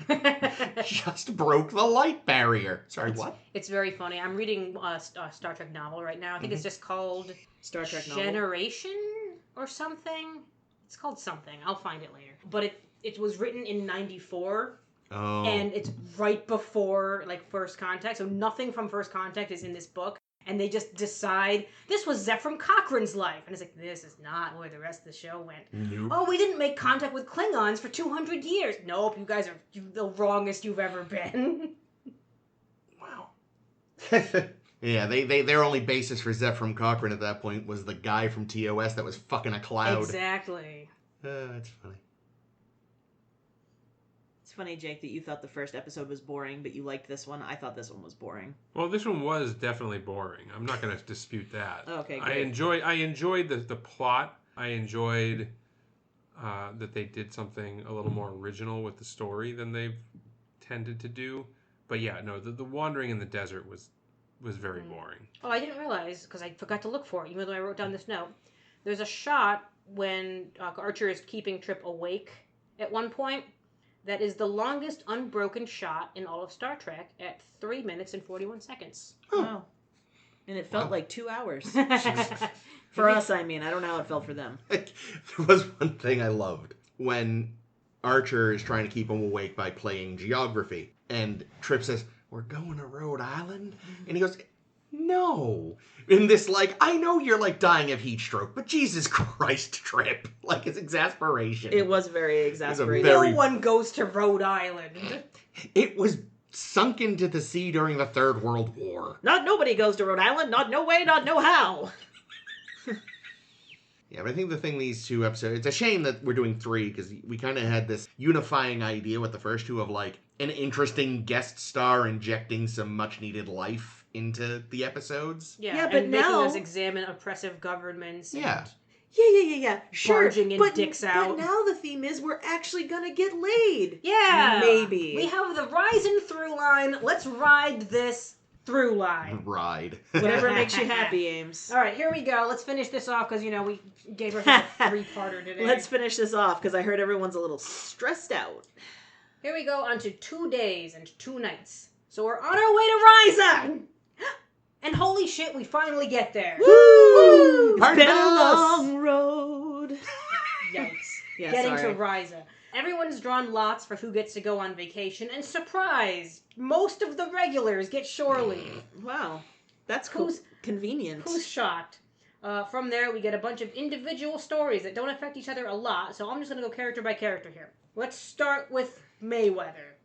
just broke the light barrier. Sorry, what? It's very funny. I'm reading a Star Trek novel right now. I think it's just called Star Trek Generation or something. It's called something. I'll find it later. But it was written in 94. Oh. And it's right before, like, First Contact. So nothing from First Contact is in this book. And they just decide, this was Zephram Cochrane's life. And it's like, this is not where the rest of the show went. Nope. Oh, we didn't make contact with Klingons for 200 years. Nope, you guys are the wrongest you've ever been. Wow. Yeah, their only basis for Zephram Cochrane at that point was the guy from TOS that was fucking a cloud. Exactly. That's funny. It's funny, Jake, that you thought the first episode was boring, but you liked this one. I thought this one was boring. Well, this one was definitely boring. I'm not going to dispute that. Okay, great. I enjoyed the plot. I enjoyed that they did something a little more original with the story than they've tended to do. But yeah, no, the wandering in the desert was very boring. Oh, I didn't realize, because I forgot to look for it, even though I wrote down this note. There's a shot when Archer is keeping Trip awake at one point that is the longest unbroken shot in all of Star Trek at 3 minutes and 41 seconds. Oh. Wow. And it felt like 2 hours. For us, I mean. I don't know how it felt for them. There was one thing I loved. When Archer is trying to keep him awake by playing geography, and Trip says, "We're going to Rhode Island?" And he goes, "No." In this, I know you're, dying of heat stroke, but Jesus Christ, Trip. It's exasperation. It was very exasperating. very- No one goes to Rhode Island. It was sunk into the sea during the Third World War. Not nobody goes to Rhode Island. Not no way, not no how. Yeah, but I think the thing these two episodes... It's a shame that we're doing 3, because we kind of had this unifying idea with the first two of, an interesting guest star injecting some much-needed life into the episodes. Yeah, but and now... making us examine oppressive governments. Yeah. Yeah. Sure. Barging in dicks out. But now the theme is we're actually gonna get laid. Yeah. Maybe. We have the Risan through line. Let's ride this through line. Ride. Whatever makes you happy, Ames. All right, here we go. Let's finish this off because, we gave ourselves a three-parter today. Let's finish this off because I heard everyone's a little stressed out. Here we go on to 2 days and 2 nights. So we're on our way to Risa! And holy shit, we finally get there. Woo! It's Pardon been a us. long road. Yikes. Yeah, Getting sorry. to Risa. Everyone's drawn lots for who gets to go on vacation, and surprise! Most of the regulars get shore leave. Wow. That's convenient. Who's shocked? From there, we get a bunch of individual stories that don't affect each other a lot, so I'm just going to go character by character here. Let's start with Mayweather.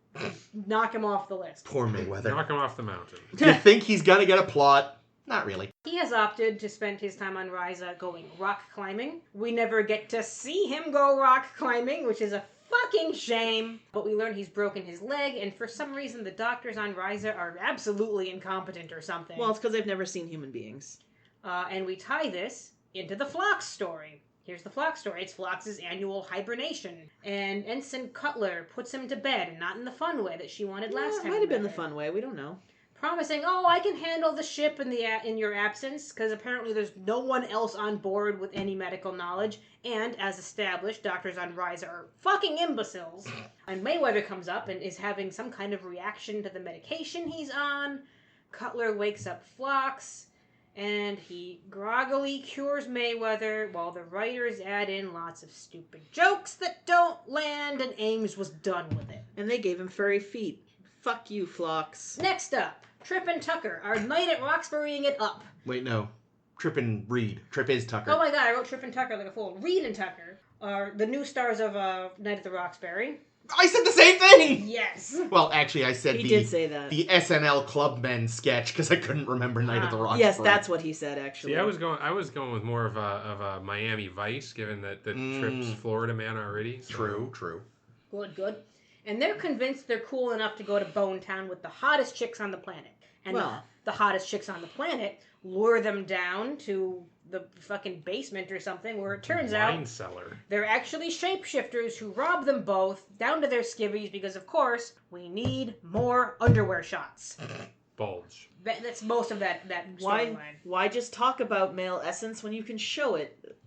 Knock him off the list. Poor Mayweather. Knock him off the mountain. Do you think he's gonna get a plot? Not really. He has opted to spend his time on Risa going rock climbing. We never get to see him go rock climbing, which is a fucking shame. But we learn he's broken his leg, and for some reason the doctors on Risa are absolutely incompetent or something. Well, it's because they've never seen human beings. And we tie this into the Phlox story. Here's the Phlox story. It's Phlox's annual hibernation. And Ensign Cutler puts him to bed, and not in the fun way that she wanted last time. It might have been the fun way. We don't know. Promising, I can handle the ship in your absence, because apparently there's no one else on board with any medical knowledge. And, as established, doctors on Risa are fucking imbeciles. And Mayweather comes up and is having some kind of reaction to the medication he's on. Cutler wakes up Phlox, and he groggily cures Mayweather while the writers add in lots of stupid jokes that don't land, and Ames was done with it. And they gave him furry feet. Fuck you, Phlox. Next up, Trip and Tucker are Night at Roxburying it up. Wait, no. Trip and Reed. Trip is Tucker. Oh my god, I wrote Trip and Tucker like a fool. Reed and Tucker are the new stars of Night at the Roxbury. I said the same thing! Yes! Well, actually, I said He did say that. the SNL Clubmen sketch because I couldn't remember Night at the Roxbury. Yes, that's what he said, actually. See, I was going with more of a Miami Vice, given that Trip's Florida man already. So. True. Good. And they're convinced they're cool enough to go to Bone Town with the hottest chicks on the planet. And the hottest chicks on the planet lure them down to the fucking basement or something, where it turns out cellar. They're actually shapeshifters who rob them both down to their skivvies because, of course, we need more underwear shots. Bulge. That's most of that storyline. Why just talk about male essence when you can show it?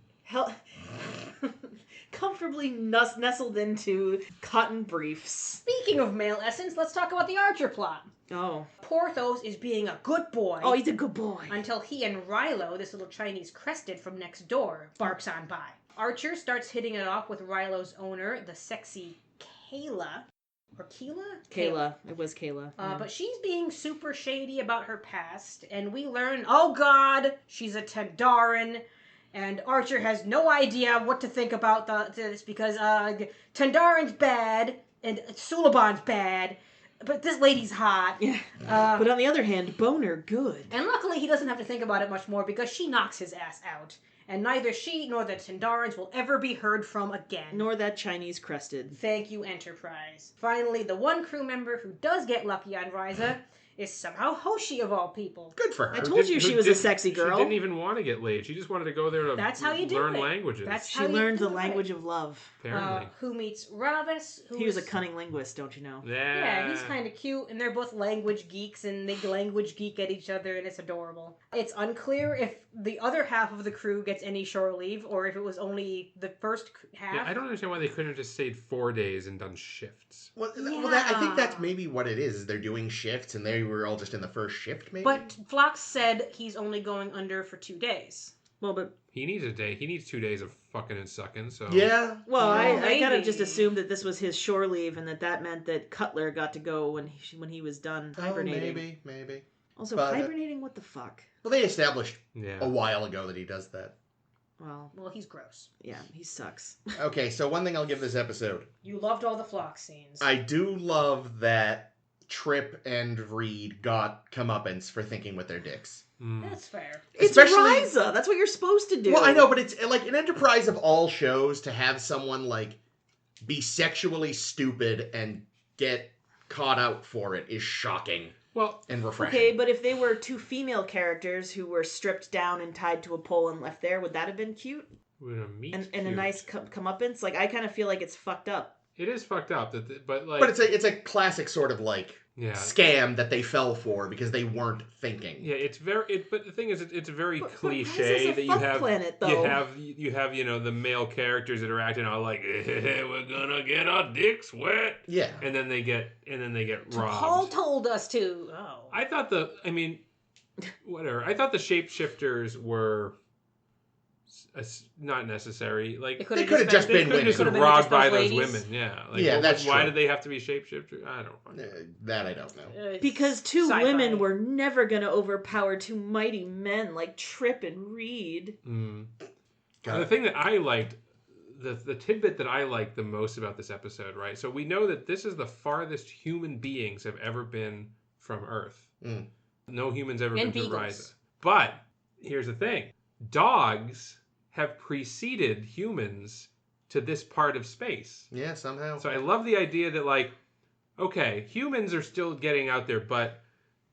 Comfortably nestled into cotton briefs. Speaking of male essence, let's talk about the Archer plot. Oh. Porthos is being a good boy. Oh, he's a good boy. Until he and Rilo, this little Chinese crested from next door, barks on by. Archer starts hitting it off with Rilo's owner, the sexy Kayla. Or Keela? Kayla. It was Kayla. But she's being super shady about her past, and we learn, oh god, she's a Tendarin, and Archer has no idea what to think about this because Tendarin's bad, and Suliban's bad, but this lady's hot. Yeah. But on the other hand, boner good. And luckily, he doesn't have to think about it much more because she knocks his ass out. And neither she nor the Tendarans will ever be heard from again. Nor that Chinese crested. Thank you, Enterprise. Finally, the one crew member who does get lucky on Risa is somehow Hoshi of all people. Good for her. I told you she was a sexy girl. She didn't even want to get laid. She just wanted to go there to That's how you do learn it. languages. That's She how you learned do the it. language of love. Apparently. Who meets Ravis. He was a cunning linguist, don't you know? Yeah, he's kind of cute, and they're both language geeks, and they language geek at each other, and it's adorable. It's unclear if the other half of the crew gets any shore leave, or if it was only the first half. Yeah, I don't understand why they couldn't have just stayed 4 days and done shifts. Well, I think that's maybe what it is they're doing shifts, and they were all just in the first shift, maybe? But Phlox said he's only going under for 2 days. Well, but He needs a day. He needs 2 days of fucking and sucking. So Yeah. well, I kind of maybe. just assumed that this was his shore leave, and that meant that Cutler got to go when he was done hibernating. Maybe. Also, But, hibernating, what the fuck? Well, they established yeah. a while ago that he does that. Well, He's gross. yeah, he sucks. Okay, so one thing I'll give this episode. You loved all the Phlox scenes. I do love that Trip and Reed got comeuppance for thinking with their dicks. That's fair. It's Especially- Risa. That's what you're supposed to do. Well, I know, but it's like an Enterprise of all shows to have someone like be sexually stupid and get caught out for it is shocking Well, and refreshing. Okay, but if they were 2 female characters who were stripped down and tied to a pole and left there, would that have been cute? we're gonna meet And a cute. nice comeuppance? Like, I kind of feel like it's fucked up. It is fucked up, but like. But it's a classic sort of like yeah. scam that they fell for because they weren't thinking. Yeah, it's very. But the thing is, it's very But cliche Risa's a that you fuck have. planet, though. You have the male characters that are acting all like we're gonna get our dicks wet, Yeah. and then they get robbed. Paul told us to. Oh. I thought whatever. I thought the shapeshifters were not necessary. Like It They could have just they been could have just women. been Could've been robbed just by those those ladies. women. Yeah. Like, Yeah, well, that's why true. did they have to be shapeshifters? I don't fucking. That I don't know. It's Because 2 sci-fi. women were never going to overpower 2 mighty men like Trip and Reed. Got The it. thing that I liked, the tidbit that I liked the most about this episode, right? So we know that this is the farthest human beings have ever been from Earth. Mm. No humans ever And been to beagles. Risa. But here's the thing: dogs have preceded humans to this part of space. Yeah, somehow. So I love the idea that, like, okay, humans are still getting out there, but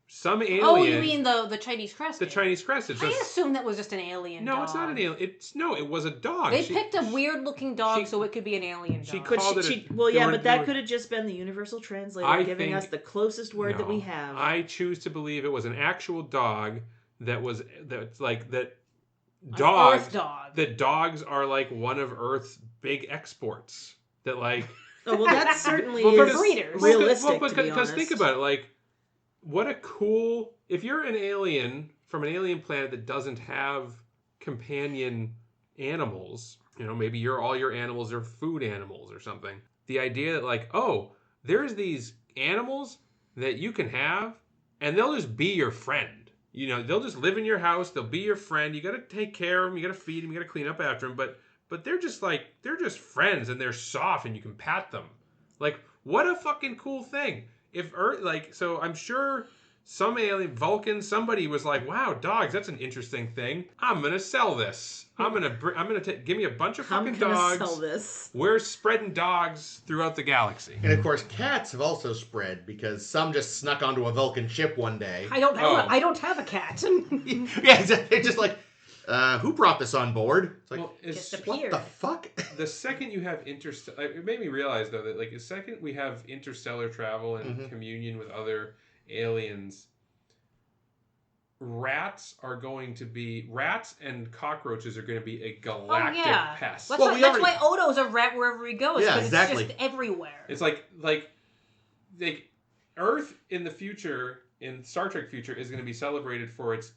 some alien. Oh, you mean the Chinese crest? the Chinese crested? I assumed that was just an alien No, dog. it's not an alien. It was a dog. They picked a weird-looking dog she- so it could be an alien dog. she But called it well, there yeah, were- but there that were- could have just been the universal translator I giving think- us the closest word that we No. have. I choose to believe it was an actual dog that's like that. Dogs. Earth dog. That dogs are like one of Earth's big exports. That like. Oh, well, that certainly Well, but is it's- breeders. realistic, to be because honest. think about it, like, what a cool. If you're an alien from an alien planet that doesn't have companion animals, maybe all your animals are food animals or something. The idea that, like, oh, there's these animals that you can have, and they'll just be your friend. They'll just live in your house. They'll be your friend. You got to take care of them. You got to feed them. You got to clean up after them. But they're just friends, and they're soft, and you can pat them. Like, what a fucking cool thing. If Earth, like, so I'm sure some alien Vulcan, somebody was like, wow, dogs, that's an interesting thing. I'm gonna sell this. Give me a bunch of I'm fucking gonna dogs. sell this. We're spreading dogs throughout the galaxy. And of course, cats have also spread because some just snuck onto a Vulcan ship one day. I don't have Oh. I don't have a cat. Yeah, they're just like, who brought this on board? It's like, Well, Just what the fuck? the second you have it made me realize though that, like, the second we have interstellar travel and communion with other aliens, rats and cockroaches are going to be a galactic pest. That's, Well, why, we that's already- why Odo's a rat wherever he goes. Yeah, 'cause exactly. It's just everywhere. It's like Earth in the future, in Star Trek future, is going to be celebrated for its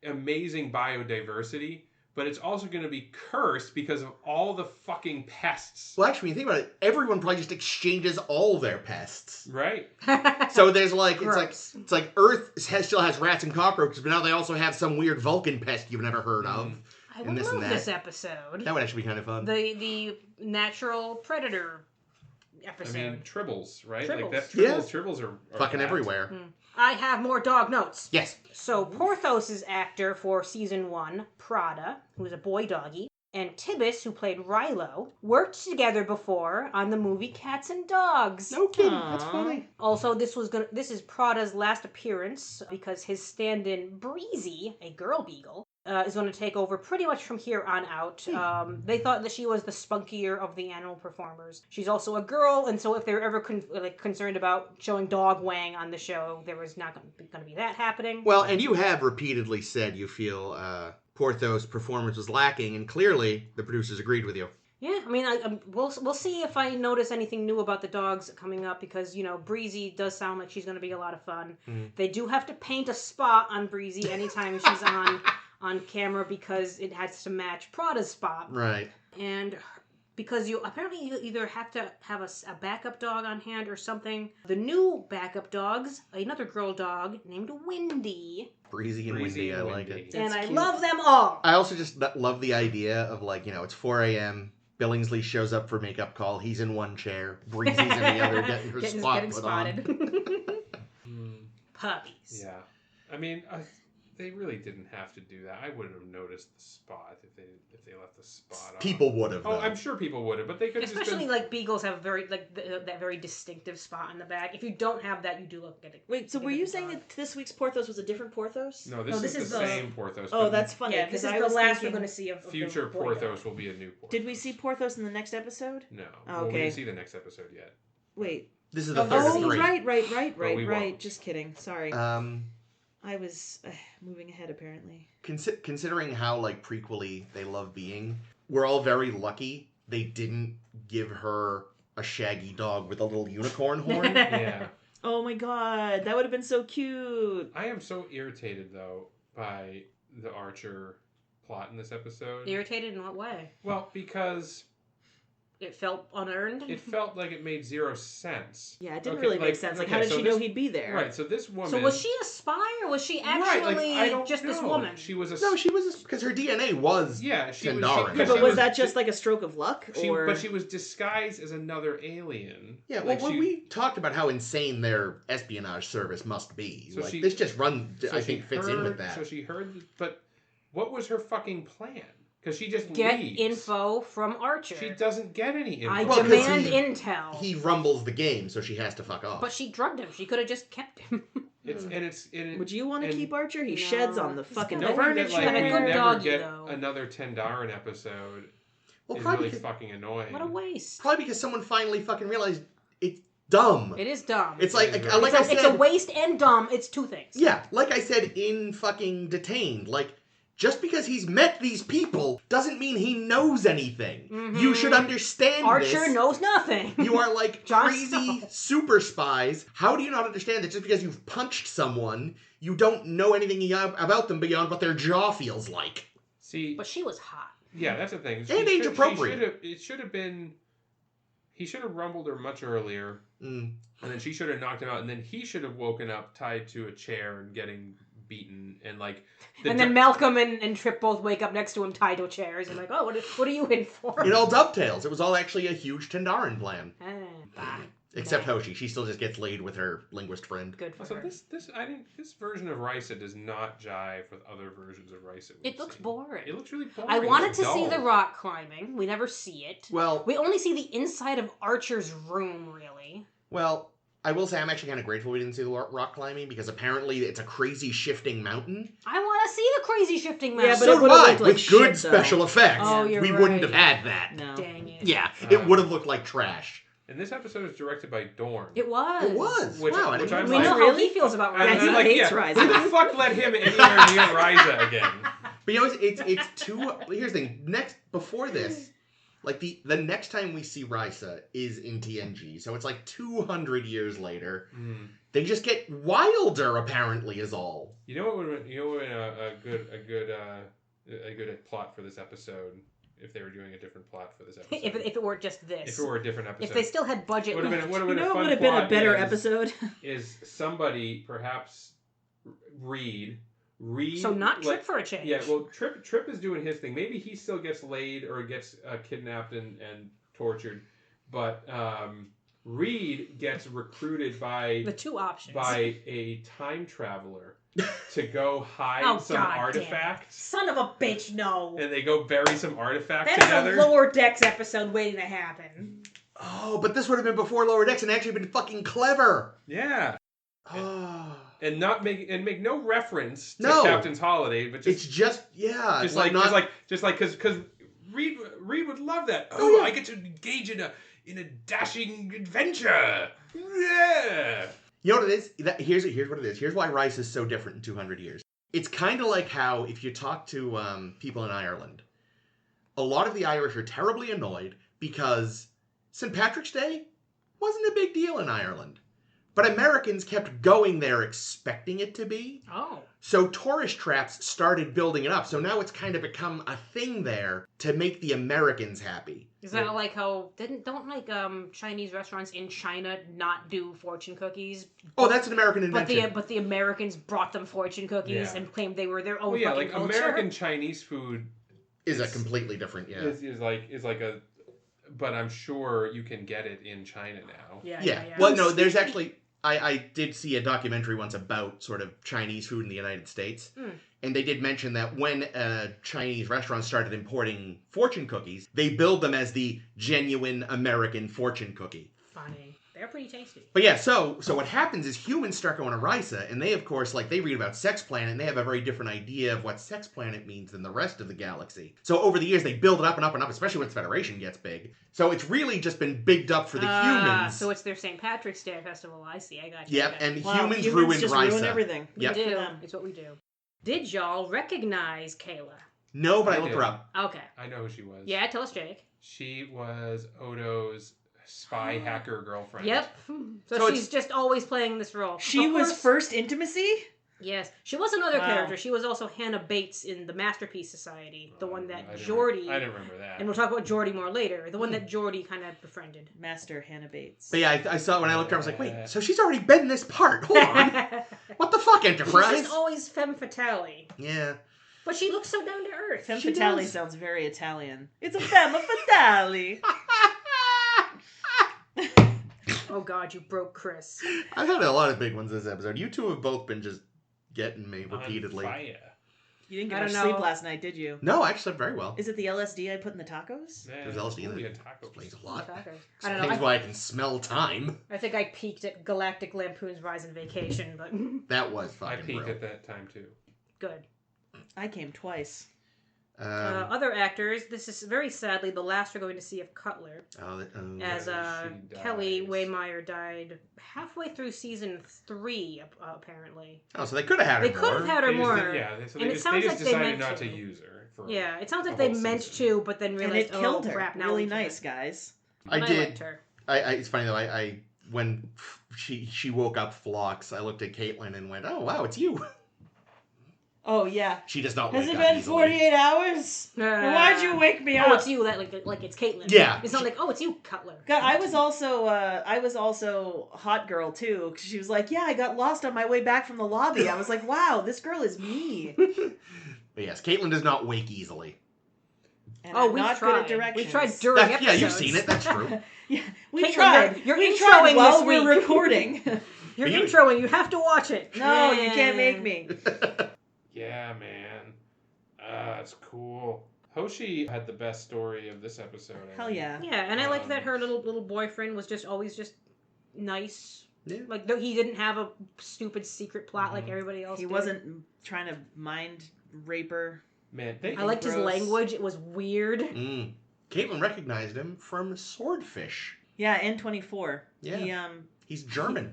amazing biodiversity, but it's also going to be cursed because of all the fucking pests. Well, actually, when you think about it, everyone probably just exchanges all their pests. Right? So there's like, Gross. it's like Earth still has rats and cockroaches, but now they also have some weird Vulcan pest you've never heard of. I and would this love and that. this episode. That would actually be kind of fun. The natural predator episode. I mean, tribbles, right? Tribbles. Like that. Yeah. Tribbles are Fucking that. everywhere. I have more dog notes. Yes. So Porthos' actor for season 1, Prada, who's a boy doggy, and Tibbs, who played Rilo, worked together before on the movie Cats and Dogs. No kidding. Aww. That's funny. Also, this is Prada's last appearance because his stand-in Breezy, a girl beagle, is going to take over pretty much from here on out. They thought that she was the spunkier of the animal performers. She's also a girl, and so if they were ever concerned about showing dog wang on the show, there was not going to be that happening. Well, and you have repeatedly said you feel Porthos' performance was lacking, and clearly the producers agreed with you. Yeah, I mean, we'll see if I notice anything new about the dogs coming up because, Breezy does sound like she's going to be a lot of fun. They do have to paint a spot on Breezy anytime she's on camera because it has to match Prada's spot. Right. And because you either have to have a backup dog on hand or something. The new backup dog's another girl dog named Windy. Breezy and Windy, I like it. And I cute. love them all. I also just love the idea of, it's 4 a.m., Billingsley shows up for makeup call, he's in one chair, Breezy's in the other, getting her spot put spotted. on. Puppies. Yeah, I mean, they really didn't have to do that. I wouldn't have noticed the spot if they left the spot on. People would have, Oh, I'm sure people would have, but they could have Especially just been... beagles have that very distinctive spot in the back. If you don't have that, you do look at it. Wait, so were you saying that this week's Porthos was a different Porthos? No, this is the same Porthos. Oh, but that's funny. Yeah, this is the last we're going to see of future the boy Porthos dog. will be a new Porthos. Did we see Porthos in the next episode? No. Oh, Well, we okay. didn't see the next episode yet. Wait. This is the third of Oh, three. right. we won't. Just kidding. Sorry. I was moving ahead, apparently. Considering how, prequel-y they love being, we're all very lucky they didn't give her a shaggy dog with a little unicorn horn. Yeah. Oh my god, that would have been so cute. I am so irritated, though, by the Archer plot in this episode. Irritated in what way? Well, because It felt unearned? it felt like it made zero sense. Yeah, it didn't Okay, really make sense. How did she know he'd be there? Right, so this woman... So was she a spy or was she Right, actually I don't just this know. woman? She was a... No, she was, because her DNA was Yeah, she was... Tendarin. Yeah, she but was that just like a stroke of luck? But she was disguised as another alien. Yeah, well, we talked about how insane their espionage service must be. So this just fits in with that. So she heard... But what was her fucking plan? Because she just Get leaves. info from Archer. She doesn't get any info. I Well, 'cause demand he- intel. He rumbles the game, so she has to fuck off. But she drugged him. She could have just kept him. Would you want to and- keep Archer? He No. sheds on the He's fucking got knowing furniture that, and a we good never doggy, get though. another Tendarin episode well, is probably really because, fucking annoying. What a waste. probably because someone finally fucking realized it's dumb. It is dumb. It's It is very- like I said. It's a waste and dumb. It's two things. Yeah, like I said in fucking Detained, just because he's met these people doesn't mean he knows anything. Mm-hmm. You should understand Archer this. knows nothing. You are Jon crazy Snow. super spies. How do you not understand that just because you've punched someone, you don't know anything about them beyond what their jaw feels like? See, But she was hot. yeah, that's the thing. And age appropriate. It should have been... He should have rumbled her much earlier, Mm. and then she should have knocked him out, and then he should have woken up tied to a chair and getting beaten, and And then Malcolm and Trip both wake up next to him tied to chairs and oh, what are you in for? It all dovetails. It was all actually a huge Tendarin plan. Bah. Except Hoshi. She still just gets laid with her linguist friend. Good for So her. this version of Risa does not jive with other versions of Risa. It looks boring. It looks really boring. I wanted It's to see dull. the rock climbing. We never see it. Well, We only see the inside of Archer's room, really. I will say I'm actually kind of grateful we didn't see the rock climbing because apparently it's a crazy shifting mountain. I want to see the crazy shifting mountain. Yeah, but So it do would've I, looked with like good shit, though. special effects. Oh, you're we right. wouldn't have had that. No. Dang it. Yeah, it would have looked like trash. And this episode is directed by Dorn. It was. It was. Which- wow, I which didn't I'm We know know that. how Really? he feels about And Yeah, Risa. he I'm like, hates yeah, Risa. who the fuck let him anywhere near Risa again? But it's too. Here's the thing. Before this, the next time we see Risa is in TNG, so it's 200 years later. They just get wilder, apparently, is all. You know what would have been a good plot for this episode if they were doing a different plot for this episode. If it were just this. If it were a different episode. If they still had budget would have left. been, would have You been know a it fun would have been a plot better is- episode? Is somebody perhaps Reed So not Trip for a change. Yeah, well, Trip is doing his thing. Maybe he still gets laid or gets kidnapped and tortured, but Reed gets recruited by The two options. by a time traveler to go hide Oh, some God damn it. artifact. Son of a bitch, no. And they go bury some artifact That's together. a Lower Decks episode waiting to happen. Oh, but this would have been before Lower Decks and actually been fucking clever. Yeah. Oh. And make no reference to No. Captain's Holiday, but just It's just, yeah. just like like not... because Reed would love that. Oh, Oh, yeah. I get to engage in a dashing adventure. Yeah. You know what it is? Here's what it is. Here's why Rice is so different in 200 years. It's kind of like how, if you talk to people in Ireland, a lot of the Irish are terribly annoyed because St. Patrick's Day wasn't a big deal in Ireland. But Americans kept going there expecting it to be. Oh. So tourist traps started building it up. So now it's kind of become a thing there to make the Americans happy. Is that like how don't Chinese restaurants in China not do fortune cookies? Oh, that's an American invention. But the Americans brought them fortune cookies and claimed they were their own. Well, yeah, fucking like culture. American Chinese food is a completely different, is like a. But I'm sure you can get it in China now. Yeah. Well, no, there's actually. I did see a documentary once about sort of Chinese food in the United States. And they did mention that when Chinese restaurants started importing fortune cookies, they billed them as the genuine American fortune cookie. Funny. They're pretty tasty. But yeah, so what happens is humans start going to Risa, and they, of course, like, they read about Sex Planet, and they have a very different idea of what Sex Planet means than the rest of the galaxy. So over the years, they build it up and up and up, especially when the Federation gets big. So it's really just been bigged up for the humans. So it's their St. Patrick's Day festival. I see. I got you. Yep, Okay. and humans ruined just Risa. ruin everything. We Yep. do. It's what we do. Did y'all recognize Kayla? No, but I I looked did. her up. Okay. I know who she was. Yeah, tell us, Jake. She was Odo's spy hacker girlfriend. Yep. So So she's just always playing this role. She Of was course- first intimacy? Yes, she was another Wow. character. She was also Hannah Bates in the Masterpiece Society, the one that I didn't Geordi. I didn't remember that. And we'll talk about Geordi more later. The one that Geordi kind of befriended. Master Hannah Bates. But yeah, I saw it when I looked at her, I was like, wait, so she's already been this part. Hold on. What the fuck, She's Enterprise? just always femme fatale. Yeah. But she looks so down to earth. Femme She fatale does. sounds very Italian. It's a femme fatale. Oh god, you broke Chris. I've had a lot of big ones this episode. You two have both been just getting me On repeatedly. fire. You didn't I get much don't sleep know. last night, did you? No, I actually slept very well. Is it the LSD I put in the tacos? Man, There's LSD in ooh, there. we had tacos. Explains a lot. I don't Explains know. why I can smell time. I think I peaked at Galactic Lampoon's Rise and Vacation, but That was I fucking peaked real. at that time too. good. I came twice. Other actors, this is very sadly the last we're going to see of Cutler, as she Kelly dies. Waymeyer died halfway through season 3, apparently. Oh, so they could have had her They could have more. had her They more. Just, yeah, so and they it just, sounds they like just they decided meant not to. to use her. For Yeah, it sounds like the they whole meant season. to, but then And realized, it killed oh her. crap, now Really we can't. nice, guys. I But did. liked her. It's funny though. I when she woke up Phlox, I looked at Caitlin and went, "Oh wow, it's you." Oh, yeah. She does not. Has wake it up been easily. 48 hours? Then why'd you wake me up? Oh, it's you. That like it's Caitlin. Yeah. It's not like, oh, it's you, Cutler. God, I was also hot girl too. 'Cause she was like, "Yeah, I got lost on my way back from the lobby." I was like, "Wow, this girl is me." But yes, Caitlin does not wake easily. And Oh, I'm we've not tried. good at directions. We've tried during Yeah, episodes. you've seen it. That's true. Yeah, we Caitlin, tried. you're we introing tried while this we're week. recording. You're You- introing. You have to watch it. No, you can't make me. Yeah, man. It's cool. Hoshi had the best story of this episode. I Hell think. yeah. Yeah, and I like that her little boyfriend was just always just nice. Yeah. Like though he didn't have a stupid secret plot like everybody else. He did. wasn't trying to mind rape her. Man, they I liked his gross. language. It was weird. Caitlin recognized him from Swordfish. Yeah, N24. Yeah. He, He's German.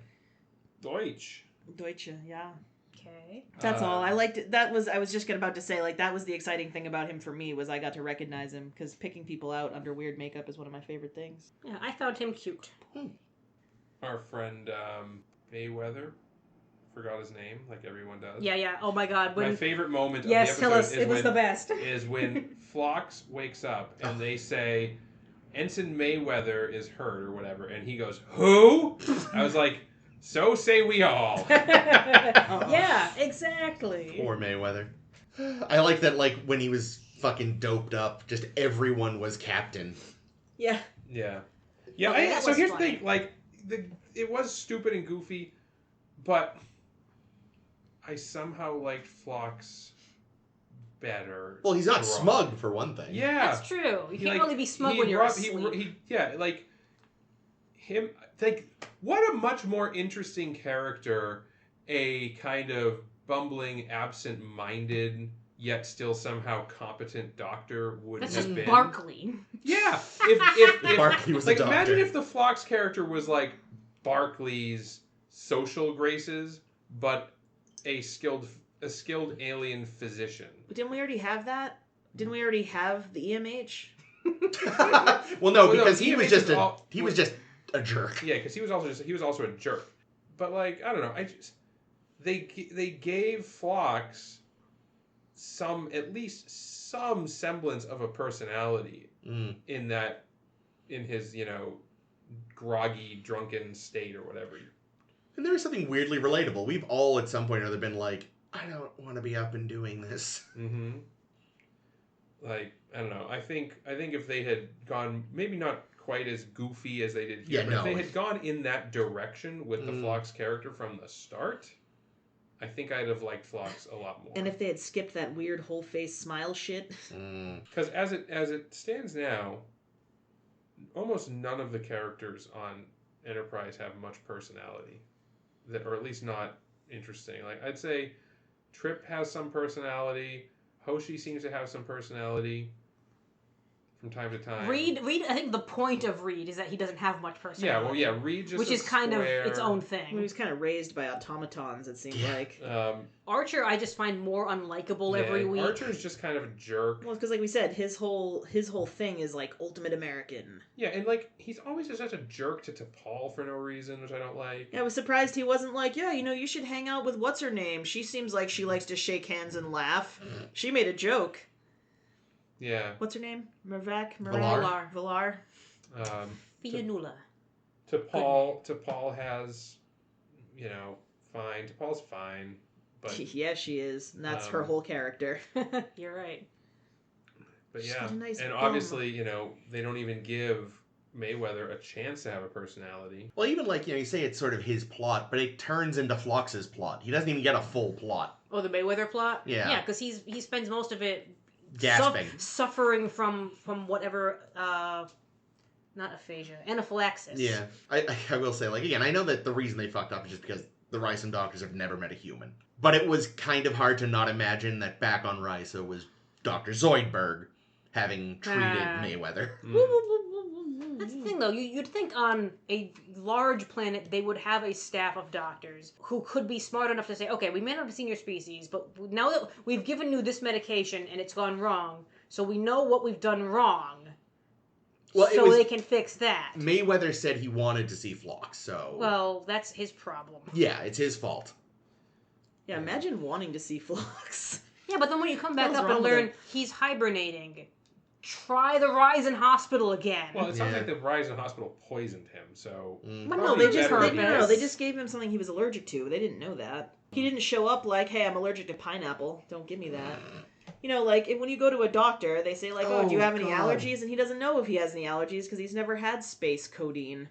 Deutsch. Deutsche, yeah. Okay. That's all. I liked it. I was just about to say, like, that was the exciting thing about him for me, was I got to recognize him, because picking people out under weird makeup is one of my favorite things. Yeah, I found him cute. Our friend Mayweather. Forgot his name, like everyone does. Yeah. Oh my God. When My favorite moment yes, of the tell episode us. It was the best. is when Phlox wakes up and they say Ensign Mayweather is hurt or whatever, and he goes, "Who?" I was like, "So say we all." Yeah, exactly. Poor Mayweather. I like that, like, when he was fucking doped up, just everyone was captain. Yeah. Yeah. Okay, that So was here's funny. the thing, like, it was stupid and goofy, but I somehow liked Phlox better. Well, he's not smug for one thing. Yeah, that's true. You can't really be smug when you're asleep. Him. Like, what a much more interesting character a kind of bumbling, absent-minded, yet still somehow competent doctor would That's have just been. Barkley. Yeah, if Barkley was like, a doctor. imagine if the Phlox character was like Barkley's social graces, but a skilled alien physician. But didn't we already have that? Didn't we already have the EMH? Well, no, Well, no, because he was just was just a jerk. Yeah, because he was also a jerk. But like, I don't know, they gave Phlox at least some semblance of a personality in his groggy, drunken state or whatever. And there was something weirdly relatable. We've all at some point or other been like, I don't want to be up and doing this. Mm-hmm. Like, I don't know. I think if they had gone, maybe not quite as goofy as they did here, but if they had gone in that direction with the Phlox character from the start, I think I'd have liked Phlox a lot more. And if they had skipped that weird whole face smile shit. Because as it stands now, almost none of the characters on Enterprise have much personality, or at least not interesting. Like, I'd say Trip has some personality. Hoshi seems to have some personality from time to time. Reed, I think the point of Reed is that he doesn't have much personality. Reed just which is kind of its own thing. Well, he was kind of raised by automatons, it seemed like. Archer, I just find more unlikable every week. Archer's just kind of a jerk. Well, because like we said, his whole thing is like ultimate American. Yeah, and like he's always just such a jerk to T'Pol for no reason, which I don't like. Yeah, I was surprised he wasn't like, yeah, you should hang out with what's her name. She seems like she likes to shake hands and laugh. She made a joke. Yeah. What's her name? Valar. Valar. Fianula. T'Pol has, fine. T'Pol's fine. But yeah, she is. And that's her whole character. You're right. But She's yeah, got a nice and bum. obviously, they don't even give Mayweather a chance to have a personality. Well, even like, you say it's sort of his plot, but it turns into Phlox's plot. He doesn't even get a full plot. Oh, the Mayweather plot? Yeah. Yeah, because he spends most of it gasping. Suffering from whatever, not aphasia, anaphylaxis. Yeah. I will say, like, again, I know that the reason they fucked up is just because the Risan doctors have never met a human. But it was kind of hard to not imagine that back on Risa was Dr. Zoidberg having treated Mayweather. That's the thing, though. You'd think on a large planet they would have a staff of doctors who could be smart enough to say, okay, we may not have seen your species, but now that we've given you this medication and it's gone wrong, so we know what we've done wrong, so they can fix that. Mayweather said he wanted to see Phlox, so... Well, that's his problem. Yeah, it's his fault. Yeah, imagine wanting to see Phlox. Yeah, but then when you come back up and learn he's hibernating, try the Risan Hospital again. Well, it sounds like the Risan Hospital poisoned him, so... Well, no, they just gave him something he was allergic to. They didn't know that. He didn't show up like, hey, I'm allergic to pineapple. Don't give me that. Like, when you go to a doctor, they say, like, do you have any allergies? And he doesn't know if he has any allergies because he's never had space codeine,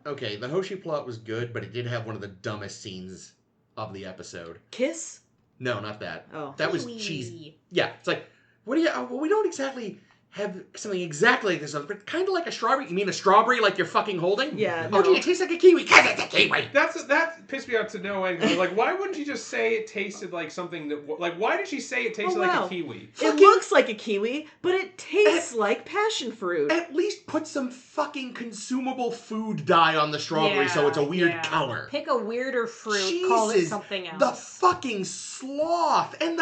Okay, the Hoshi plot was good, but it did have one of the dumbest scenes of the episode. Kiss? No, not that. Oh. That was cheesy. Yeah, it's like, what do you... Well, we don't exactly have something exactly like this, but kind of like a strawberry. You mean a strawberry like you're fucking holding? Yeah. Oh, gee, it tastes like a kiwi. Because it's a kiwi. That pissed me out to no end. Like, why wouldn't she just say it tasted like something that... Like, why did she say it tasted like a kiwi? It looks like a kiwi, but it tastes like passion fruit. At least put some fucking consumable food dye on the strawberry so it's a weird color. Pick a weirder fruit, call it something else. The fucking sloth and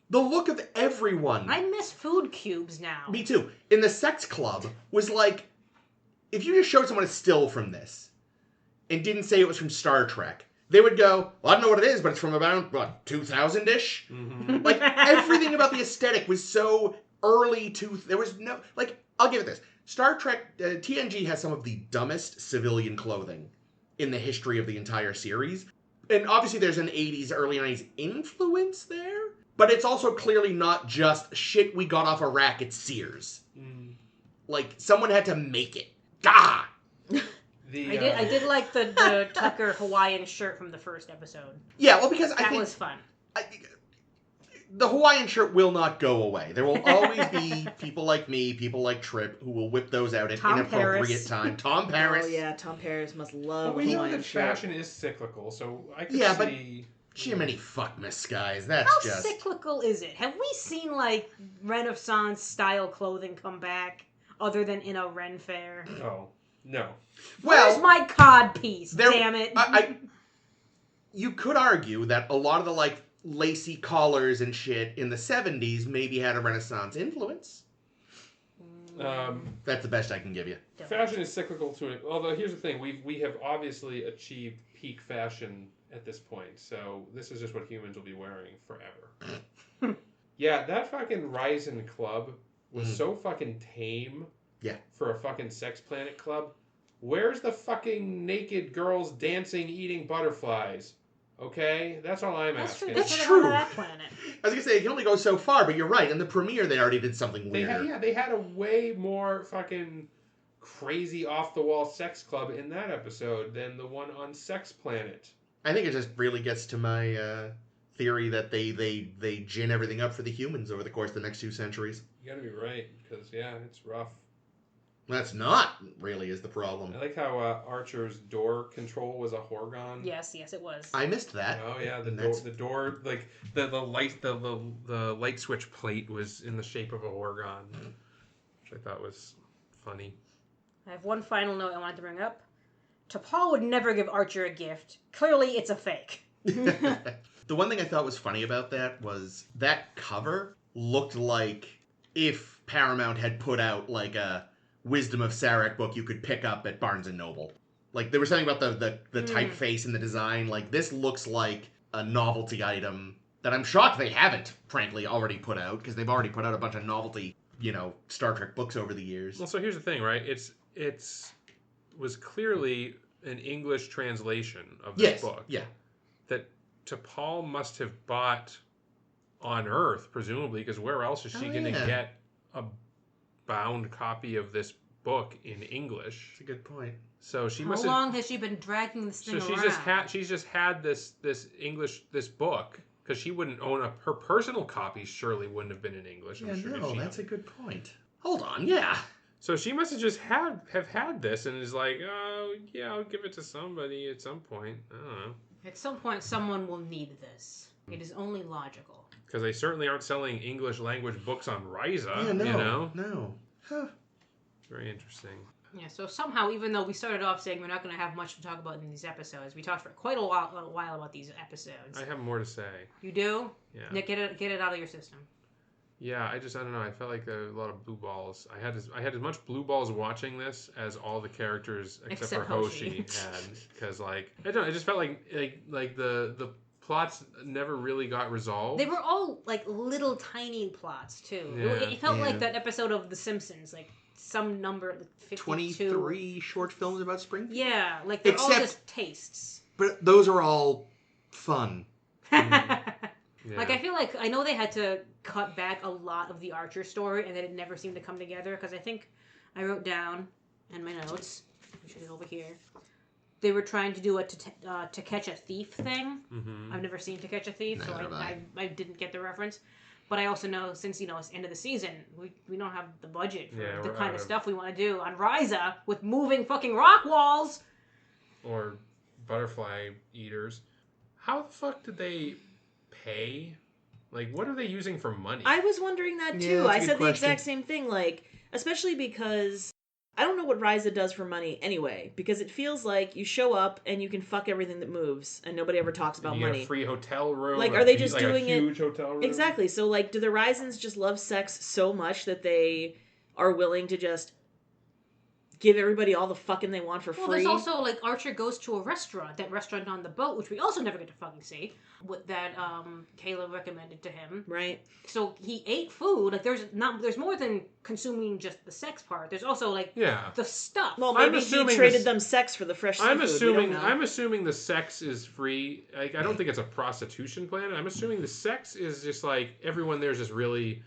the look of everyone. I miss food cubes now. Me too. In the sex club was like, if you just showed someone a still from this and didn't say it was from Star Trek, they would go, well, I don't know what it is, but it's from about, 2000-ish? Mm-hmm. Like, everything about the aesthetic was so early there was no, like, I'll give it this. Star Trek, TNG has some of the dumbest civilian clothing in the history of the entire series. And obviously there's an 80s, early 90s influence there. But it's also clearly not just shit we got off a rack at Sears. Like, someone had to make it. Gah! I did like the Tucker Hawaiian shirt from the first episode. Yeah, well, because that was fun. The Hawaiian shirt will not go away. There will always be people like me, people like Trip, who will whip those out at inappropriate time. Tom Paris. Oh yeah, Tom Paris must love. Well, we know Hawaiian that shirt. fashion is cyclical, so I could Yeah, see. Jiminy fuck, Miss Skies. That's How just cyclical is it? Have we seen like Renaissance style clothing come back other than in a Ren fair? Oh no. Where's my cod piece? there- Damn it! You could argue that a lot of the like lacy collars and shit in the 70s maybe had a Renaissance influence. That's the best I can give you. Fashion is cyclical to it. Although here's the thing, we have obviously achieved peak fashion at this point, so this is just what humans will be wearing forever. Yeah, that fucking Risan club was so fucking tame. Yeah. For a fucking Sex Planet club. Where's the fucking naked girls dancing, eating butterflies? Okay, that's all I'm asking. That's That's true. That planet. I was gonna say it can only go so far, but you're right. In the premiere, they already did something weird. They had a way more fucking crazy off the wall sex club in that episode than the one on Sex Planet. I think it just really gets to my theory that they gin everything up for the humans over the course of the next 2 centuries. You gotta be right, because yeah, it's rough. That's not really is the problem. I like how Archer's door control was a Horgon. Yes, it was. I missed that. Oh yeah, the door, like the light switch plate was in the shape of a Horgon, which I thought was funny. I have one final note I wanted to bring up. T'Pol would never give Archer a gift. Clearly, it's a fake. The one thing I thought was funny about that was that cover looked like if Paramount had put out like a Wisdom of Sarek book you could pick up at Barnes & Noble. Like, there was something about the typeface and the design. Like, this looks like a novelty item that I'm shocked they haven't, frankly, already put out, because they've already put out a bunch of novelty, Star Trek books over the years. Well, so here's the thing, right? It's was clearly an English translation of this book. Yeah. That T'Pol must have bought on Earth, presumably, because where else is she going to get a bound copy of this book in English? That's a good point. So she How long has she been dragging this thing around? She's just had this book, because she wouldn't own her personal copy. Surely wouldn't have been in English. That's a good point. Hold on, yeah. So she must have just have had this and is like, oh yeah, I'll give it to somebody at some point. I don't know. At some point, someone will need this. It is only logical. Because they certainly aren't selling English language books on Risa. Yeah, no. No. Huh. Very interesting. Yeah, so somehow, even though we started off saying we're not going to have much to talk about in these episodes, we talked for quite a while about these episodes. I have more to say. You do? Yeah. Nick, get it out of your system. Yeah, I don't know. I felt like a lot of blue balls. I had as much blue balls watching this as all the characters except for Hoshi had. Because I just felt like the plots never really got resolved. They were all like little tiny plots too. Yeah. It felt like that episode of The Simpsons, like some number, 52. 23 short films about Springfield? Yeah, like they're all just tastes. But those are all fun. Yeah. Like, I feel like, I know they had to cut back a lot of the Archer story, and that it never seemed to come together, because I think I wrote down in my notes, which is over here, they were trying to do a To Catch a Thief thing. Mm-hmm. I've never seen To Catch a Thief, Neither so have I didn't get the reference. But I also know, since, it's end of the season, we don't have the budget for the kind of stuff we want to do on Risa with moving fucking rock walls. Or butterfly eaters. How the fuck did they pay? Like, what are they using for money? I was wondering that too. Yeah, I said the question. exact same thing. Like, especially because I don't know what Risa does for money anyway. Because it feels like you show up and you can fuck everything that moves, and nobody ever talks about you money. Get a free hotel room. Like, are they just like doing a huge hotel room? Exactly. So, like, do the Risans just love sex so much that they are willing to just give everybody all the fucking they want for free? Well, there's also, like, Archer goes to a restaurant, that restaurant on the boat, which we also never get to fucking see, that Kayla recommended to him. Right. So he ate food. Like, there's more than consuming just the sex part. There's also, like, the stuff. Well, maybe he traded them sex for the fresh seafood. I'm assuming the sex is free. Like, I don't think it's a prostitution plan. I'm assuming the sex is just, like, everyone there's just really...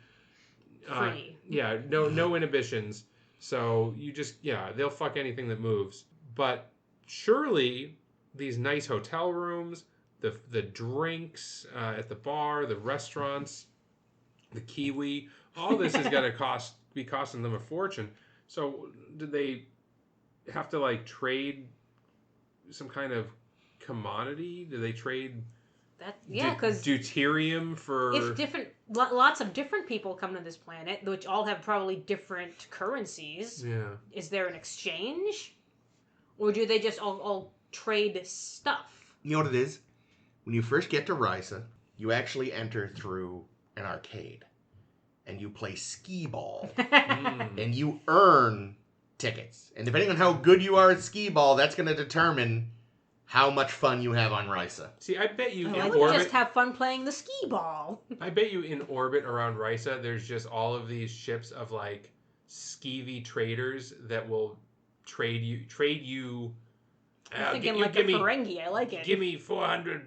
free. Yeah, no inhibitions. So you just, they'll fuck anything that moves. But surely these nice hotel rooms, the drinks at the bar, the restaurants, the kiwi, all this is going to be costing them a fortune. So did they have to like trade some kind of commodity? Do they trade because deuterium for if lots of different people come to this planet, which all have probably different currencies, is there an exchange, or do they just all trade stuff? You know what it is? When you first get to Risa, you actually enter through an arcade, and you play skee ball, and you earn tickets. And depending on how good you are at skee ball, that's going to determine how much fun you have on Risa. See, I bet you I would just have fun playing the skee ball. I bet you in orbit around Risa, there's just all of these ships of like skeevy traders that will trade you. I'm thinking like a Ferengi. I like it. Give me 400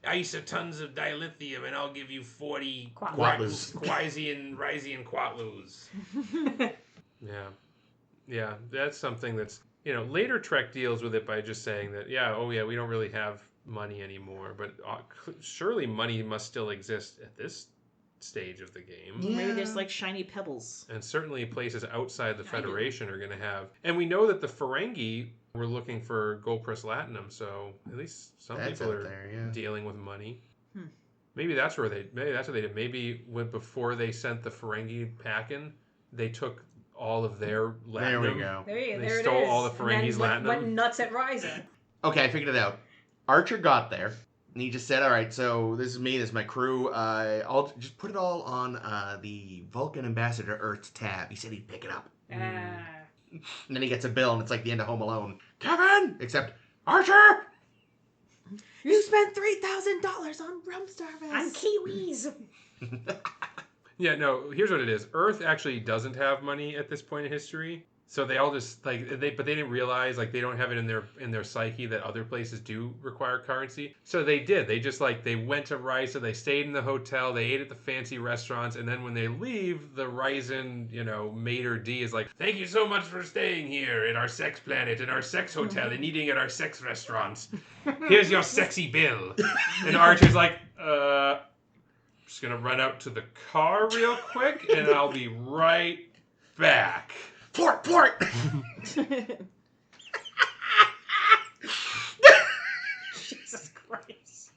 isotons of dilithium, and I'll give you 40 Quasian Risian Quatlus. Yeah, that's something that's, later Trek deals with it by just saying that, we don't really have money anymore, but surely money must still exist at this stage of the game. Yeah. Maybe there's like shiny pebbles. And certainly places outside the Federation are going to have. And we know that the Ferengi were looking for gold press latinum, so at least some people are dealing with money. Maybe that's what they did. Maybe before they sent the Ferengi packing, they took all of their latinum. There we go. They stole all the Ferengi's latinum. Went nuts at Risa. Okay, I figured it out. Archer got there, and he just said, all right, so this is me, this is my crew. I'll just put it all on the Vulcan Ambassador Earth's tab. He said he'd pick it up. And then he gets a bill, and it's like the end of Home Alone. Kevin! Except, Archer! You spent $3,000 on room service. On kiwis. Yeah, no, here's what it is. Earth actually doesn't have money at this point in history. So they all just but they didn't realize they don't have it in their psyche that other places do require currency. So they did. They just they went to Risa, they stayed in the hotel, they ate at the fancy restaurants, and then when they leave, the Risan, Mater D is like, "Thank you so much for staying here at our sex planet, in our sex hotel, and eating at our sex restaurants. Here's your sexy bill." And Archer's like, just gonna run out to the car real quick, and I'll be right back. Fort! Jesus Christ.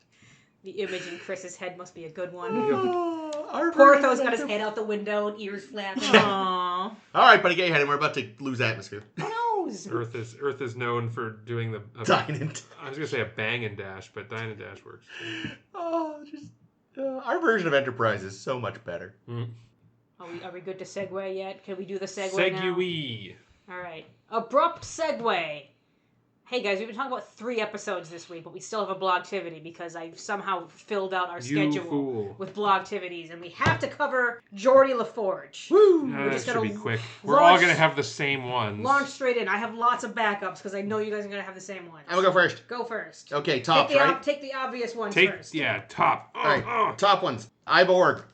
The image in Chris's head must be a good one. Oh, Portho's got his head out the window and ears flapping. Aww. All right, buddy, get your head in. We're about to lose atmosphere. Who knows? Earth is known for doing the... Dine and dash. I was going to say a bang and dash, but dine and dash works. Our version of Enterprise is so much better. Are we good to segue yet? Can we do the segue Segue. now? All right. Abrupt segue. Hey guys, we've been talking about 3 episodes this week, but we still have a blogtivity because I've somehow filled out our schedule with blogtivities, and we have to cover Geordi La Forge. Woo! We're just going to be quick. We're all going to have the same ones. Launch straight in. I have lots of backups because I know you guys are going to have the same ones. I'm going to go first. Go first. Okay, tops, right? Take the obvious ones first. Yeah, top. All right, top ones. Iborg.